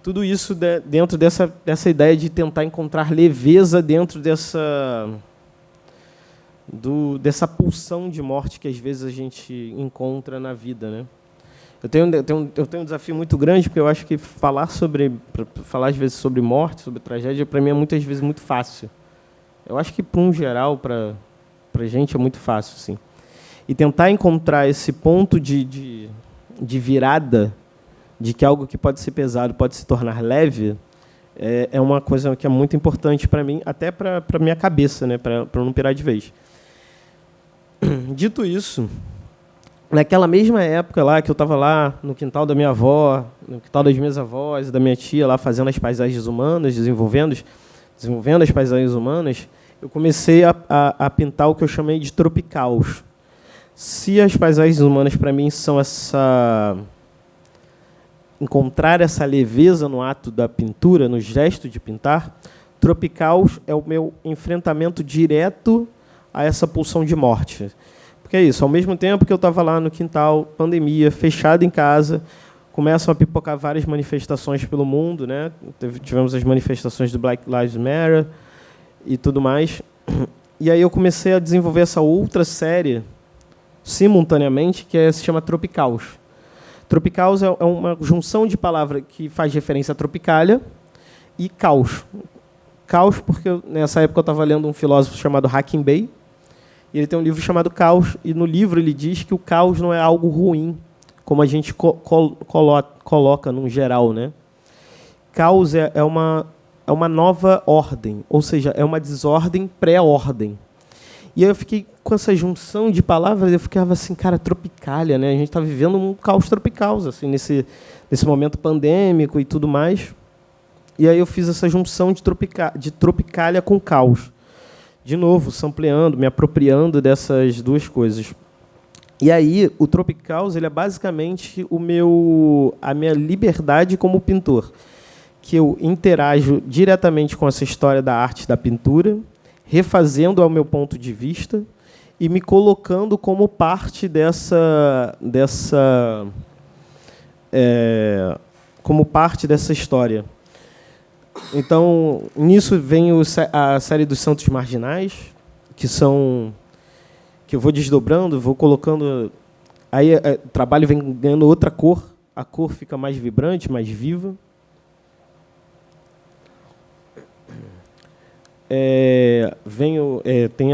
Tudo isso dentro dessa ideia de tentar encontrar leveza dentro dessa pulsão de morte que às vezes a gente encontra na vida, né? Eu tenho um desafio muito grande, porque eu acho que falar às vezes sobre morte, sobre tragédia, para mim é muitas vezes muito fácil. Eu acho que para um geral, para a gente é muito fácil, sim. E tentar encontrar esse ponto de virada, de que algo que pode ser pesado pode se tornar leve, é uma coisa que é muito importante para mim, até para a minha cabeça, né, para não pirar de vez. Dito isso, naquela mesma época lá que eu estava lá no quintal da minha avó, no quintal das minhas avós e da minha tia, lá fazendo as paisagens humanas, desenvolvendo as paisagens humanas, eu comecei a pintar o que eu chamei de tropicaus. Se as paisagens humanas, para mim, são encontrar essa leveza no ato da pintura, no gesto de pintar, tropicaus é o meu enfrentamento direto a essa pulsão de morte. Porque é isso, ao mesmo tempo que eu estava lá no quintal, pandemia, fechado em casa, começam a pipocar várias manifestações pelo mundo, né? Tivemos as manifestações do Black Lives Matter e tudo mais. E aí eu comecei a desenvolver essa outra série simultaneamente, que se chama Tropicaus. Tropicaus é uma junção de palavras que faz referência a Tropicália e caos. Caos porque nessa época eu estava lendo um filósofo chamado Hakim Bey, e ele tem um livro chamado Caos, e no livro ele diz que o caos não é algo ruim, como a gente coloca num geral, né? Caos é uma nova ordem, ou seja, é uma desordem pré-ordem. E aí eu fiquei com essa junção de palavras, eu ficava assim, cara, Tropicália, né? A gente está vivendo um caos tropical, assim, nesse momento pandêmico e tudo mais. E aí eu fiz essa junção de Tropicália com caos. De novo, sampleando, me apropriando dessas duas coisas. E aí, o Tropicaus, ele é basicamente a minha liberdade como pintor, que eu interajo diretamente com essa história da arte da pintura, refazendo ao meu ponto de vista e me colocando como parte como parte dessa história. Então, nisso vem a série dos Santos Marginais, que eu vou desdobrando, vou colocando. Aí o trabalho vem ganhando outra cor, a cor fica mais vibrante, mais viva. Tem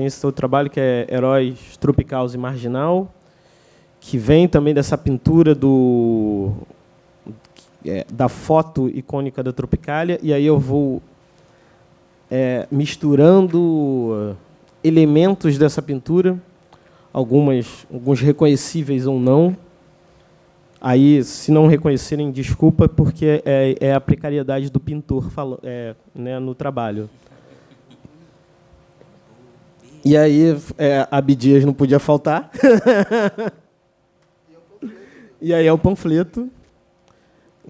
esse outro trabalho que é Heróis Tropicaus e Marginal, que vem também dessa pintura da foto icônica da Tropicália, e aí eu vou misturando elementos dessa pintura, alguns reconhecíveis ou não. Aí, se não reconhecerem, desculpa, porque é a precariedade do pintor né, no trabalho. E aí, Abdias não podia faltar. E aí é o panfleto,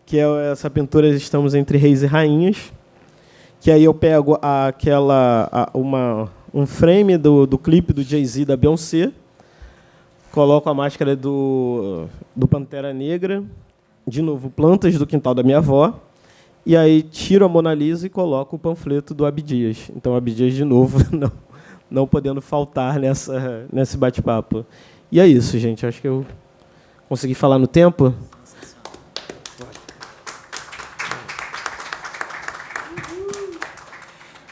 que é essa pintura Estamos Entre Reis e Rainhas, que aí eu pego um frame do clipe do Jay-Z da Beyoncé, coloco a máscara do Pantera Negra, de novo, plantas do quintal da minha avó, e aí tiro a Mona Lisa e coloco o panfleto do Abdias. Então, Abdias, de novo, não podendo faltar nesse bate-papo. E é isso, gente. Acho que eu consegui falar no tempo.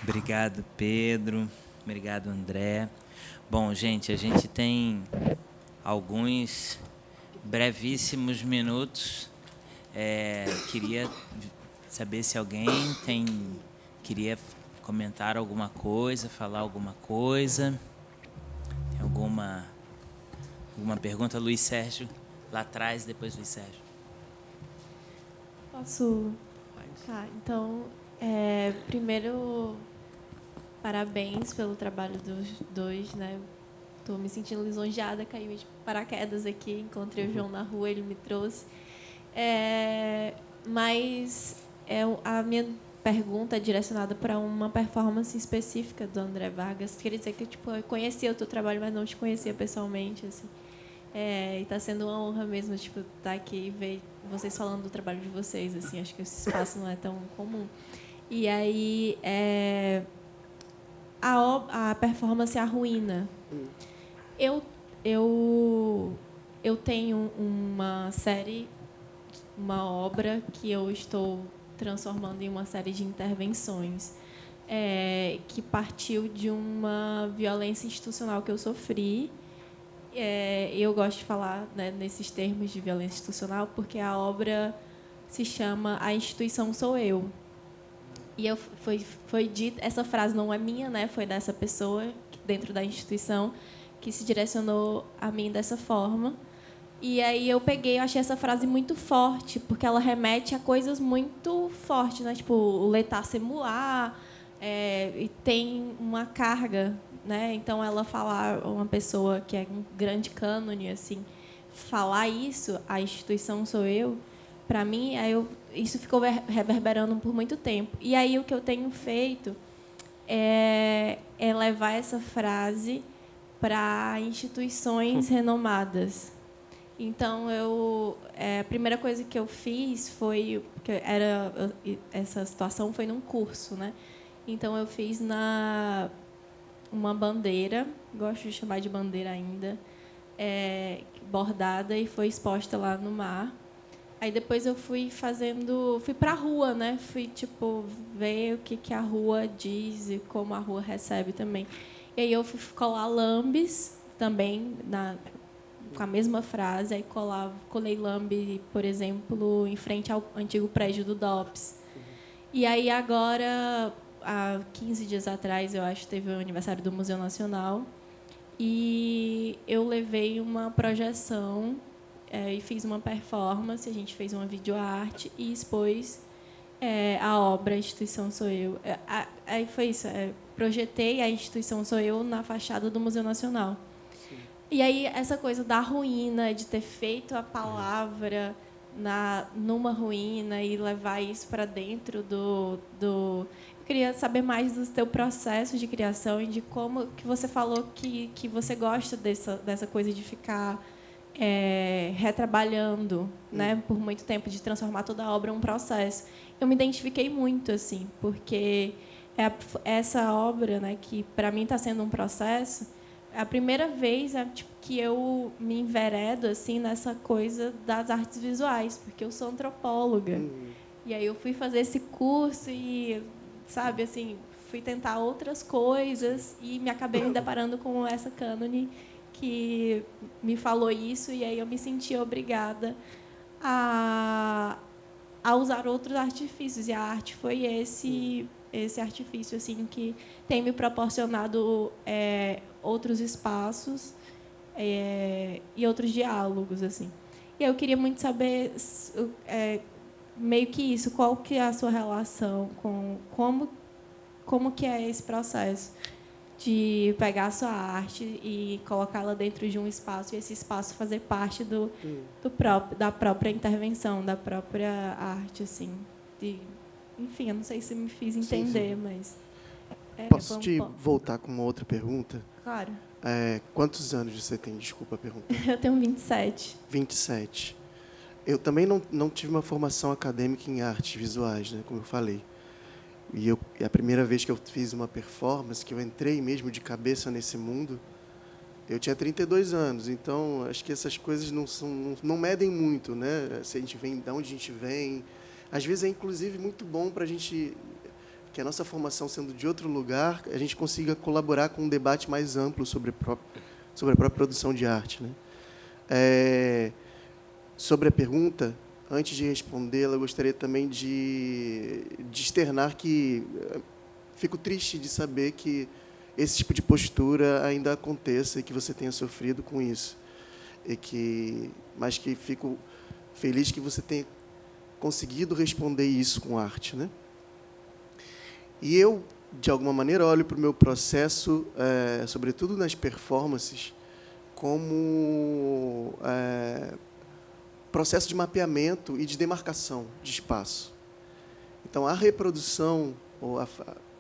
Obrigado, Pedro. Obrigado, André. Bom, gente, a gente tem alguns brevíssimos minutos. Queria saber se alguém queria comentar alguma coisa, falar alguma coisa. Tem alguma pergunta? Luiz Sérgio, lá atrás, depois Luiz Sérgio. Posso? Tá, então, primeiro, parabéns pelo trabalho dos dois, né? Estou me sentindo lisonjeada, caí de paraquedas aqui, encontrei o João na rua, ele me trouxe. Mas a minha pergunta é direcionada para uma performance específica do André Vargas. Queria dizer que eu conhecia o teu trabalho, mas não te conhecia pessoalmente, assim. E está sendo uma honra mesmo, estar aqui e ver vocês falando do trabalho de vocês, assim. Acho que esse espaço não é tão comum. E aí, a performance A Ruína. Eu tenho uma série, uma obra que eu estou transformando em uma série de intervenções, que partiu de uma violência institucional que eu sofri. Eu gosto de falar, né, nesses termos de violência institucional porque a obra se chama A Instituição Sou Eu. E foi dita, essa frase não é minha, né, foi dessa pessoa dentro da instituição que se direcionou a mim dessa forma. E aí eu achei essa frase muito forte, porque ela remete a coisas muito fortes, né? Tipo, o l'état c'est moi, e tem uma carga, né? Então, ela falar, uma pessoa que é um grande cânone, assim, falar isso, a instituição sou eu, para mim, isso ficou reverberando por muito tempo. E aí o que eu tenho feito é levar essa frase para instituições renomadas. Então, a primeira coisa que eu fiz foi... essa situação foi num curso, né? Então, eu fiz uma bandeira, gosto de chamar de bandeira ainda, bordada e foi exposta lá no mar. Aí, depois, eu fui para a rua, né? Fui, ver o que a rua diz e como a rua recebe também. E aí, eu fui colar lambes também, com a mesma frase, aí colei lambe, por exemplo, em frente ao antigo prédio do DOPS. E aí agora, há 15 dias atrás, eu acho, teve o aniversário do Museu Nacional, e eu levei uma projeção e fiz uma performance, a gente fez uma videoarte e expôs a obra A Instituição Sou Eu. Aí foi isso, projetei A Instituição Sou Eu na fachada do Museu Nacional. E aí, essa coisa da ruína, de ter feito a palavra numa ruína e levar isso para dentro do... Eu queria saber mais do teu processo de criação e de como que você falou que você gosta dessa coisa de ficar retrabalhando, né, por muito tempo, de transformar toda a obra em um processo. Eu me identifiquei muito, assim, porque essa obra, né, que para mim está sendo um processo. É a primeira vez que eu me enveredo assim nessa coisa das artes visuais, porque eu sou antropóloga. E aí eu fui fazer esse curso e, sabe, assim, fui tentar outras coisas e me acabei me deparando com essa cânone que me falou isso, e aí eu me senti obrigada a usar outros artifícios, e a arte foi esse artifício assim que tem me proporcionado outros espaços e outros diálogos, assim. E eu queria muito saber meio que isso, qual que é a sua relação com como que é esse processo de pegar a sua arte e colocá-la dentro de um espaço, e esse espaço fazer parte da própria intervenção, da própria arte, assim. Enfim, eu não sei se me fiz entender, sim. Mas... Posso voltar com uma outra pergunta? Claro. Quantos anos você tem? Desculpa a pergunta. Eu tenho 27. 27. Eu também não tive uma formação acadêmica em artes visuais, né, como eu falei. E a primeira vez que eu fiz uma performance, que eu entrei mesmo de cabeça nesse mundo, eu tinha 32 anos. Então, acho que essas coisas não medem muito, né? Se a gente vem, de onde a gente vem. Às vezes é, inclusive, muito bom para a gente que a nossa formação sendo de outro lugar, a gente consiga colaborar com um debate mais amplo sobre a própria produção de arte, né? Sobre a pergunta, antes de respondê-la, eu gostaria também de externar que fico triste de saber que esse tipo de postura ainda aconteça e que você tenha sofrido com isso. Mas que fico feliz que você tenha conseguido responder isso com arte, né? E eu, de alguma maneira, olho para o meu processo, sobretudo nas performances, como processo de mapeamento e de demarcação de espaço. Então, a reprodução, ou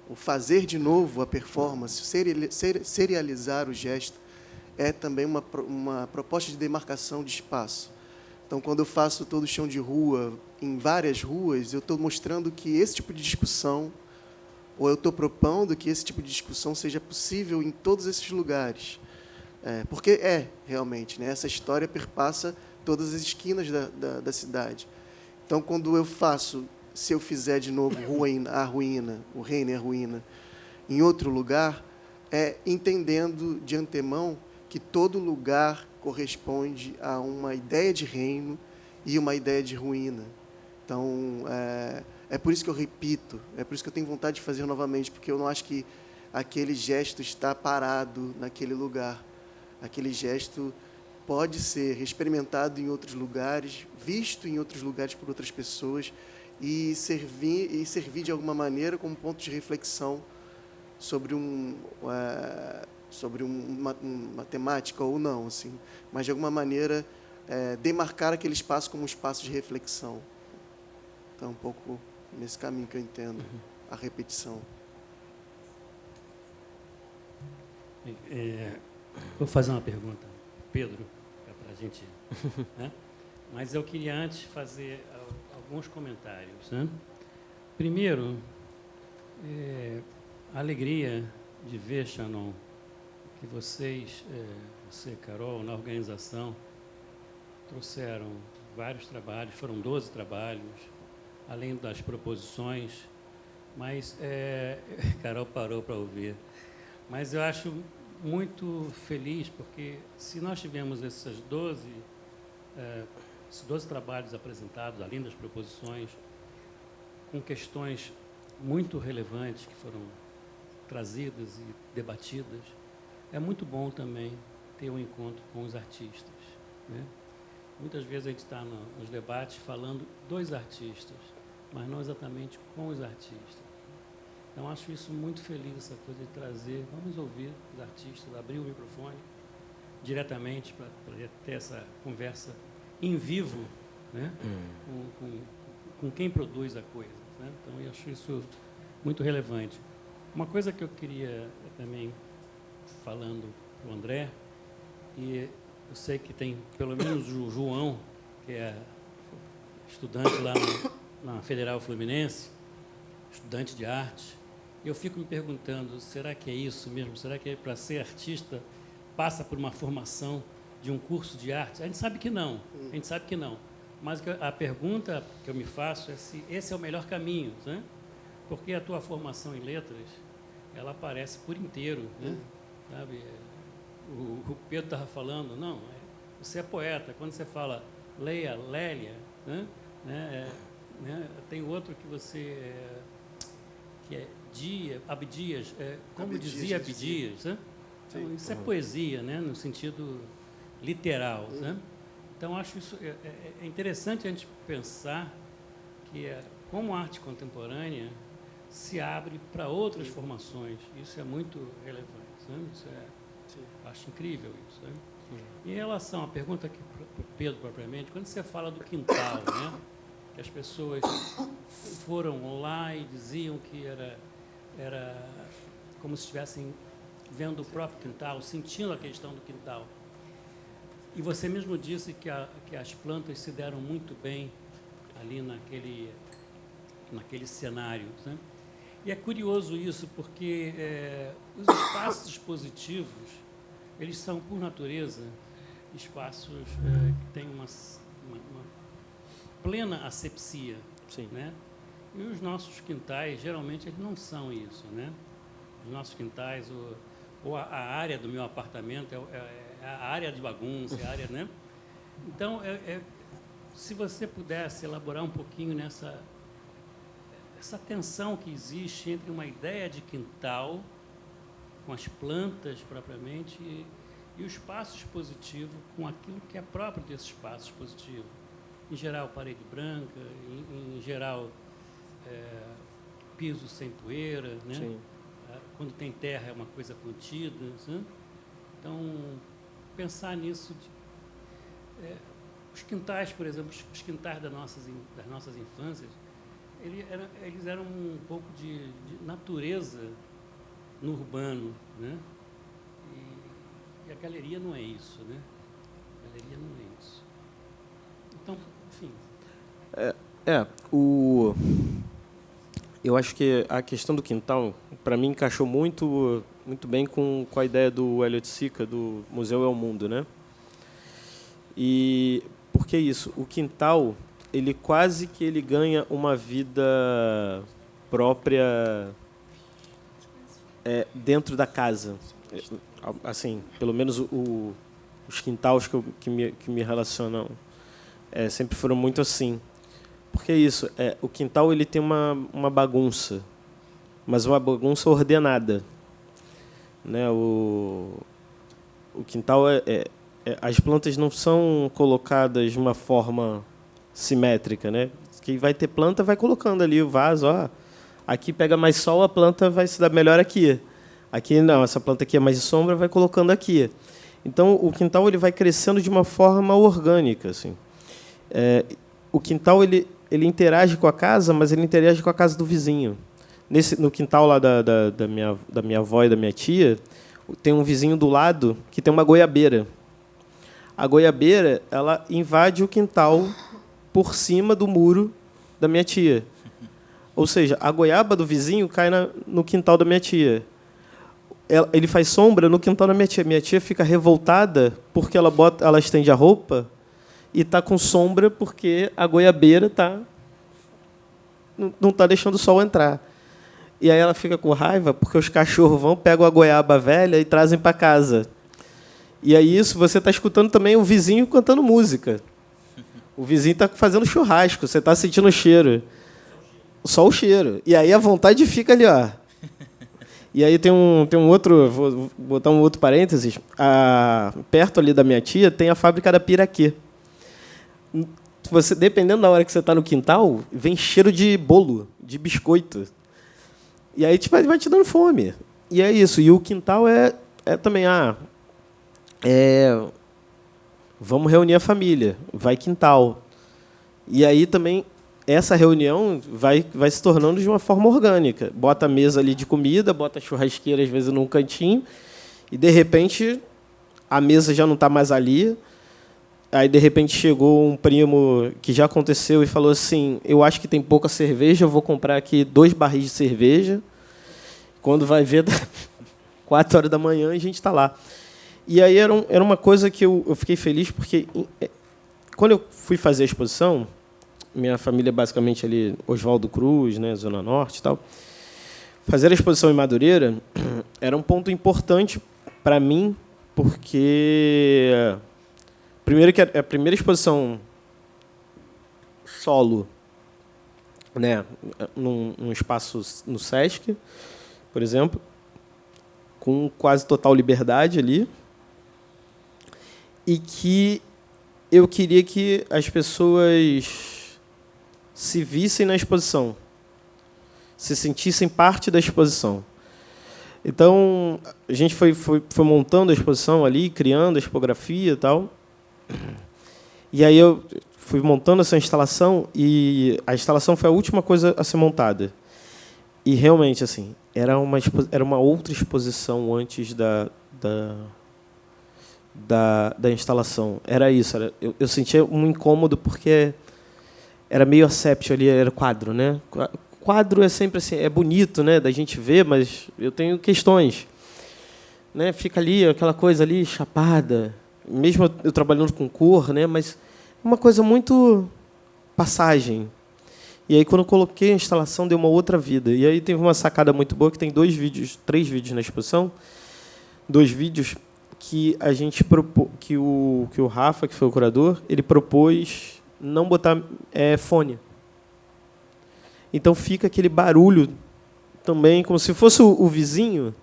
o fazer de novo a performance, serializar o gesto, é também uma proposta de demarcação de espaço. Então, quando eu faço todo o chão de rua, em várias ruas, eu estou mostrando que esse tipo de discussão, ou eu estou propondo que esse tipo de discussão seja possível em todos esses lugares. Porque realmente, né, essa história perpassa todas as esquinas da cidade. Então, quando eu faço, se eu fizer de novo a ruína, o reino e a ruína, em outro lugar, entendendo de antemão que todo lugar corresponde a uma ideia de reino e uma ideia de ruína. Então, é por isso que eu repito, é por isso que eu tenho vontade de fazer novamente, porque eu não acho que aquele gesto está parado naquele lugar. Aquele gesto pode ser experimentado em outros lugares, visto em outros lugares por outras pessoas e servir de alguma maneira como ponto de reflexão sobre uma temática ou não, assim, mas de alguma maneira demarcar aquele espaço como um espaço de reflexão. Então, um pouco nesse caminho que eu entendo a repetição. Vou fazer uma pergunta, Pedro, para a gente, né? Mas eu queria antes fazer alguns comentários, né? Primeiro, a alegria de ver, Shannon, que você, Carol, na organização, trouxeram vários trabalhos, foram 12 trabalhos, além das proposições, mas Carol parou para ouvir. Mas eu acho muito feliz, porque se nós tivemos esses 12 trabalhos apresentados, além das proposições, com questões muito relevantes que foram trazidas e debatidas, é muito bom também ter um encontro com os artistas, né? Muitas vezes a gente está nos debates falando dos artistas, mas não exatamente com os artistas. Então, acho isso muito feliz, essa coisa de trazer, vamos ouvir os artistas, abrir o microfone diretamente para ter essa conversa em vivo, né? Com quem produz a coisa, né? Então, eu acho isso muito relevante. Uma coisa que eu queria também, falando para o André, e eu sei que tem pelo menos o João, que é estudante lá na Federal Fluminense, estudante de arte, e eu fico me perguntando, será que é isso mesmo? Será que para ser artista passa por uma formação de um curso de arte? A gente sabe que não, Mas a pergunta que eu me faço é se esse é o melhor caminho, né? Porque a tua formação em letras, ela aparece por inteiro, né? Sabe? O Pedro estava falando, não, você é poeta. Quando você fala Leia, Lélia, né? Tem outro que você que é Abdias, como Abdias, dizia Abdias, né? Então, isso é poesia, né? No sentido literal, né? Então, acho isso é interessante a gente pensar que como a arte contemporânea se abre para outras formações. Isso é muito relevante, né? Acho incrível isso, né? Em relação à pergunta aqui para o Pedro propriamente, quando você fala do quintal, né? Que as pessoas foram lá e diziam que era como se estivessem vendo o próprio quintal, sentindo a questão do quintal. E você mesmo disse que as plantas se deram muito bem ali naquele cenário, né? E é curioso isso, porque os espaços expositivos, eles são, por natureza, espaços que têm uma plena asepsia, né? E os nossos quintais, geralmente, eles não são isso, né? Os nossos quintais, ou a área do meu apartamento é a área de bagunça, é a área, né? Então, se você pudesse elaborar um pouquinho essa tensão que existe entre uma ideia de quintal, com as plantas propriamente, e o espaço expositivo com aquilo que é próprio desse espaço expositivo. Em geral, parede branca, em geral, piso sem poeira, né? Sim. Quando tem terra é uma coisa contida. Né? Então, pensar nisso. Os quintais, por exemplo, os quintais das nossas infâncias, eles eram um pouco de natureza no urbano, né? E a galeria não é isso, né? A galeria não é isso. Então, enfim. Eu acho que a questão do quintal, para mim, encaixou muito bem com a ideia do Elliot Sica, do Museu é o Mundo, né? E por que isso? O quintal, ele quase que ele ganha uma vida própria dentro da casa. Assim, pelo menos os quintais que me relacionam sempre foram muito assim. Porque isso, o quintal ele tem uma bagunça, mas uma bagunça ordenada, né? O quintal as plantas não são colocadas de uma forma simétrica, né? Quem vai ter planta vai colocando ali o vaso, ó, aqui pega mais sol, a planta vai se dar melhor aqui. Aqui não, essa planta aqui é mais de sombra, vai colocando aqui. Então o quintal ele vai crescendo de uma forma orgânica, assim. O quintal ele interage com a casa, mas ele interage com a casa do vizinho. No quintal lá da minha avó e da minha tia, tem um vizinho do lado que tem uma goiabeira. A goiabeira, ela invade o quintal por cima do muro da minha tia. Ou seja, a goiaba do vizinho cai no quintal da minha tia. Ele faz sombra no quintal da minha tia. Minha tia fica revoltada porque ela estende a roupa e está com sombra porque a goiabeira não está deixando o sol entrar. E aí ela fica com raiva porque os cachorros pegam a goiaba velha e trazem para casa. E aí isso você está escutando também o vizinho cantando música. O vizinho está fazendo churrasco, você está sentindo o cheiro. Só o cheiro. E aí a vontade fica ali, ó. E aí tem um outro, vou botar um outro parênteses. Perto ali da minha tia tem a fábrica da Piraquê. Dependendo da hora que você está no quintal, vem cheiro de bolo, de biscoito. E aí vai te dando fome. E é isso. E o quintal é também... vamos reunir a família. Vai quintal. E aí também essa reunião vai se tornando de uma forma orgânica. Bota a mesa ali de comida, bota a churrasqueira, às vezes, num cantinho, e, de repente, a mesa já não está mais ali. Aí, de repente, chegou um primo que já aconteceu e falou assim, eu acho que tem pouca cerveja, eu vou comprar aqui 2 barris de cerveja. Quando vai ver, 4 horas da manhã, e a gente está lá. E aí era uma coisa que eu fiquei feliz, porque quando eu fui fazer a exposição, minha família basicamente ali, Oswaldo Cruz, né, Zona Norte e tal, fazer a exposição em Madureira era um ponto importante para mim, porque... Primeiro que a primeira exposição solo, né, num espaço no Sesc, por exemplo, com quase total liberdade ali, e que eu queria que as pessoas se vissem na exposição, se sentissem parte da exposição. Então, a gente foi montando a exposição ali, criando a expografia e tal. E aí eu fui montando essa instalação e a instalação foi a última coisa a ser montada. E realmente assim, era uma outra exposição antes da instalação. Era isso, eu sentia um incômodo porque era meio asséptico ali, era quadro, né? Quadro é sempre assim, é bonito, né, da gente ver, mas eu tenho questões, né? Fica ali aquela coisa ali chapada. Mesmo eu trabalhando com cor, né, mas uma coisa muito passagem. E aí, quando eu coloquei a instalação, deu uma outra vida. E aí teve uma sacada muito boa, que tem 3 vídeos na exposição, 2 vídeos que a gente que o Rafa, que foi o curador, ele propôs não botar fone. Então fica aquele barulho também, como se fosse o vizinho,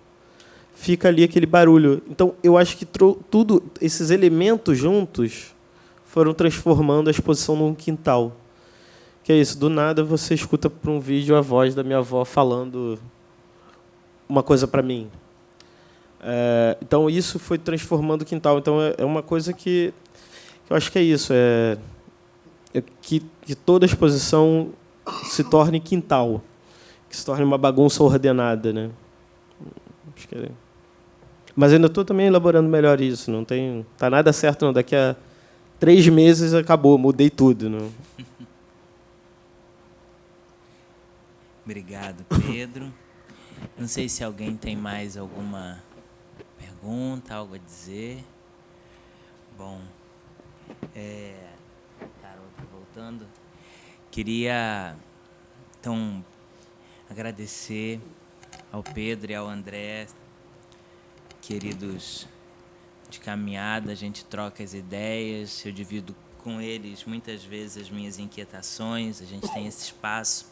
fica ali aquele barulho. Então, eu acho que tudo, esses elementos juntos foram transformando a exposição num quintal. Que é isso, do nada você escuta por um vídeo a voz da minha avó falando uma coisa para mim. Então, isso foi transformando o quintal. Então, é uma coisa que eu acho que é isso, que toda exposição se torne quintal, que se torne uma bagunça ordenada, né? Acho que mas ainda estou também elaborando melhor isso. Não está nada certo, não. Daqui a 3 meses acabou, mudei tudo. Não. Obrigado, Pedro. Não sei se alguém tem mais alguma pergunta, algo a dizer. Bom, Carol está voltando. Queria, então, agradecer ao Pedro e ao André, queridos de caminhada, a gente troca as ideias, eu divido com eles muitas vezes as minhas inquietações, a gente tem esse espaço.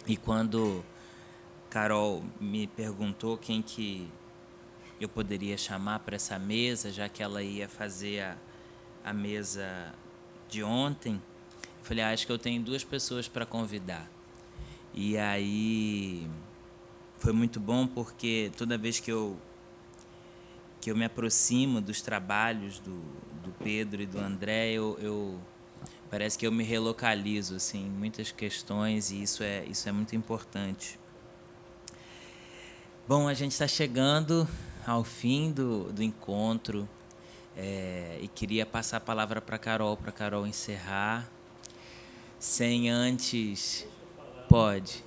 E quando Carol me perguntou quem que eu poderia chamar para essa mesa, já que ela ia fazer a mesa de ontem, eu falei, acho que eu tenho 2 pessoas para convidar. E aí foi muito bom, porque toda vez que eu me aproximo dos trabalhos do Pedro e do André, parece que eu me relocalizo assim, em muitas questões, e isso é muito importante. Bom, a gente está chegando ao fim do encontro, e queria passar a palavra para a Carol encerrar, sem antes... Pode.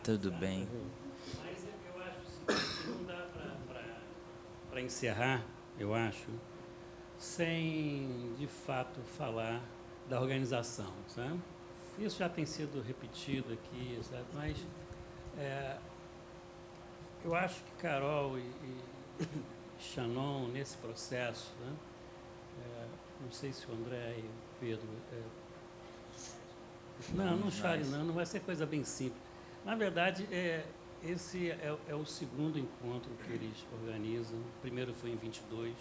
Tudo bem. Mas eu acho que não dá para encerrar, eu acho, sem, de fato, falar da organização, sabe? Isso já tem sido repetido aqui, sabe? Mas eu acho que Carol e Shannon, nesse processo, né? Não sei se o André e o Pedro... Não chore, não vai ser coisa bem simples. Na verdade, esse é o segundo encontro que eles organizam. O primeiro foi em 22.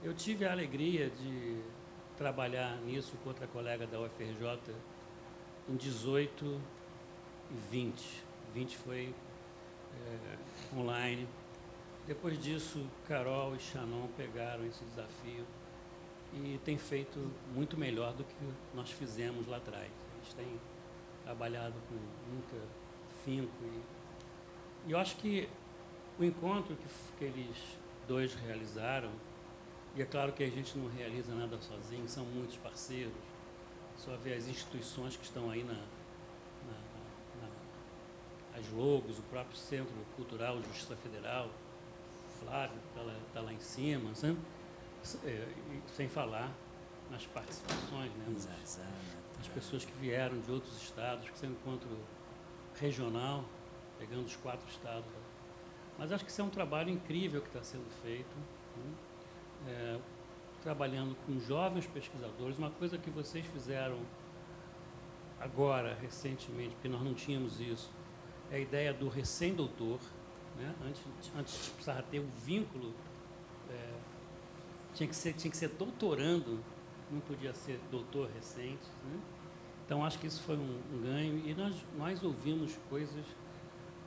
Eu tive a alegria de trabalhar nisso com outra colega da UFRJ em 18 e 20. 20 foi online. Depois disso, Carol e Shannon pegaram esse desafio e tem feito muito melhor do que nós fizemos lá atrás. Eles têm trabalhado com muito afinco e eu acho que o encontro que eles 2 realizaram, e é claro que a gente não realiza nada sozinho, são muitos parceiros, só ver as instituições que estão aí as logos, o próprio Centro Cultural Justiça Federal, Flávio está lá em cima, sabe? Sem falar nas participações, né? As pessoas que vieram de outros estados, que são um encontro regional, pegando os 4 estados. Mas acho que isso é um trabalho incrível que está sendo feito, né? Trabalhando com jovens pesquisadores, uma coisa que vocês fizeram agora, recentemente, porque nós não tínhamos isso, é a ideia do recém-doutor, né? Antes precisava ter um vínculo, tinha que ser doutorando, não podia ser doutor recente, né? Então, acho que isso foi um ganho, e nós ouvimos coisas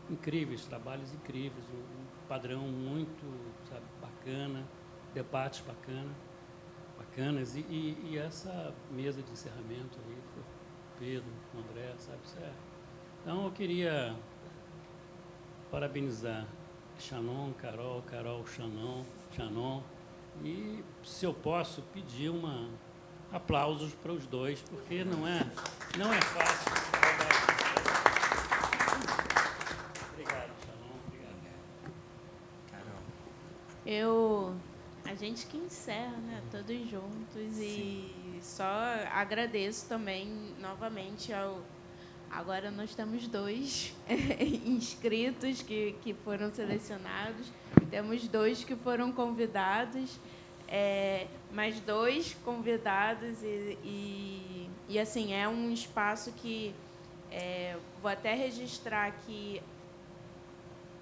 incríveis, trabalhos incríveis, um padrão muito, sabe, bacana, debates bacanas, e essa mesa de encerramento aí, Pedro, André, sabe, Então, eu queria parabenizar Shannon, Carol, Shannon, e, se eu posso, pedir aplausos para os 2, porque não é fácil. Obrigado, Shannon. Obrigado. Carol. A gente que encerra, né? Todos juntos. E só agradeço também novamente Agora nós temos 2 inscritos que foram selecionados, temos 2 que foram convidados, mais 2 convidados e assim, é um espaço que vou até registrar que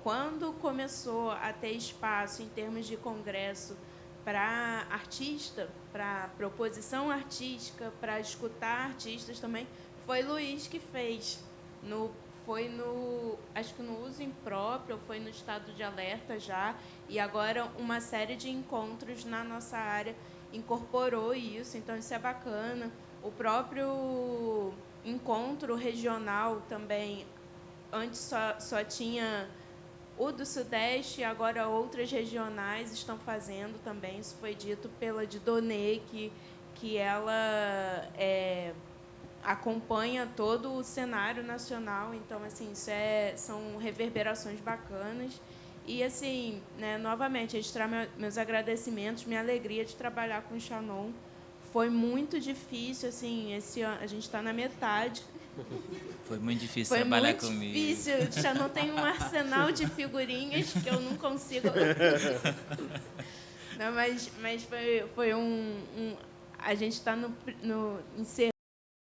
quando começou a ter espaço em termos de congresso para artista, para proposição artística, para escutar artistas também, foi Luiz que fez. Acho que no Uso Impróprio, foi no Estado de Alerta já, e agora uma série de encontros na nossa área incorporou isso, então isso é bacana. O próprio encontro regional também, antes só tinha o do Sudeste, agora outras regionais estão fazendo também. Isso foi dito pela Didonê, que ela acompanha todo o cenário nacional. Então, assim, são reverberações bacanas. E, assim, né, novamente, registrar meus agradecimentos, minha alegria de trabalhar com o Shannon. Foi muito difícil, assim, esse ano, a gente está na metade. Foi muito difícil trabalhar comigo. Foi muito difícil. O Shannon tem um arsenal de figurinhas que eu não consigo... Não, mas foi a gente está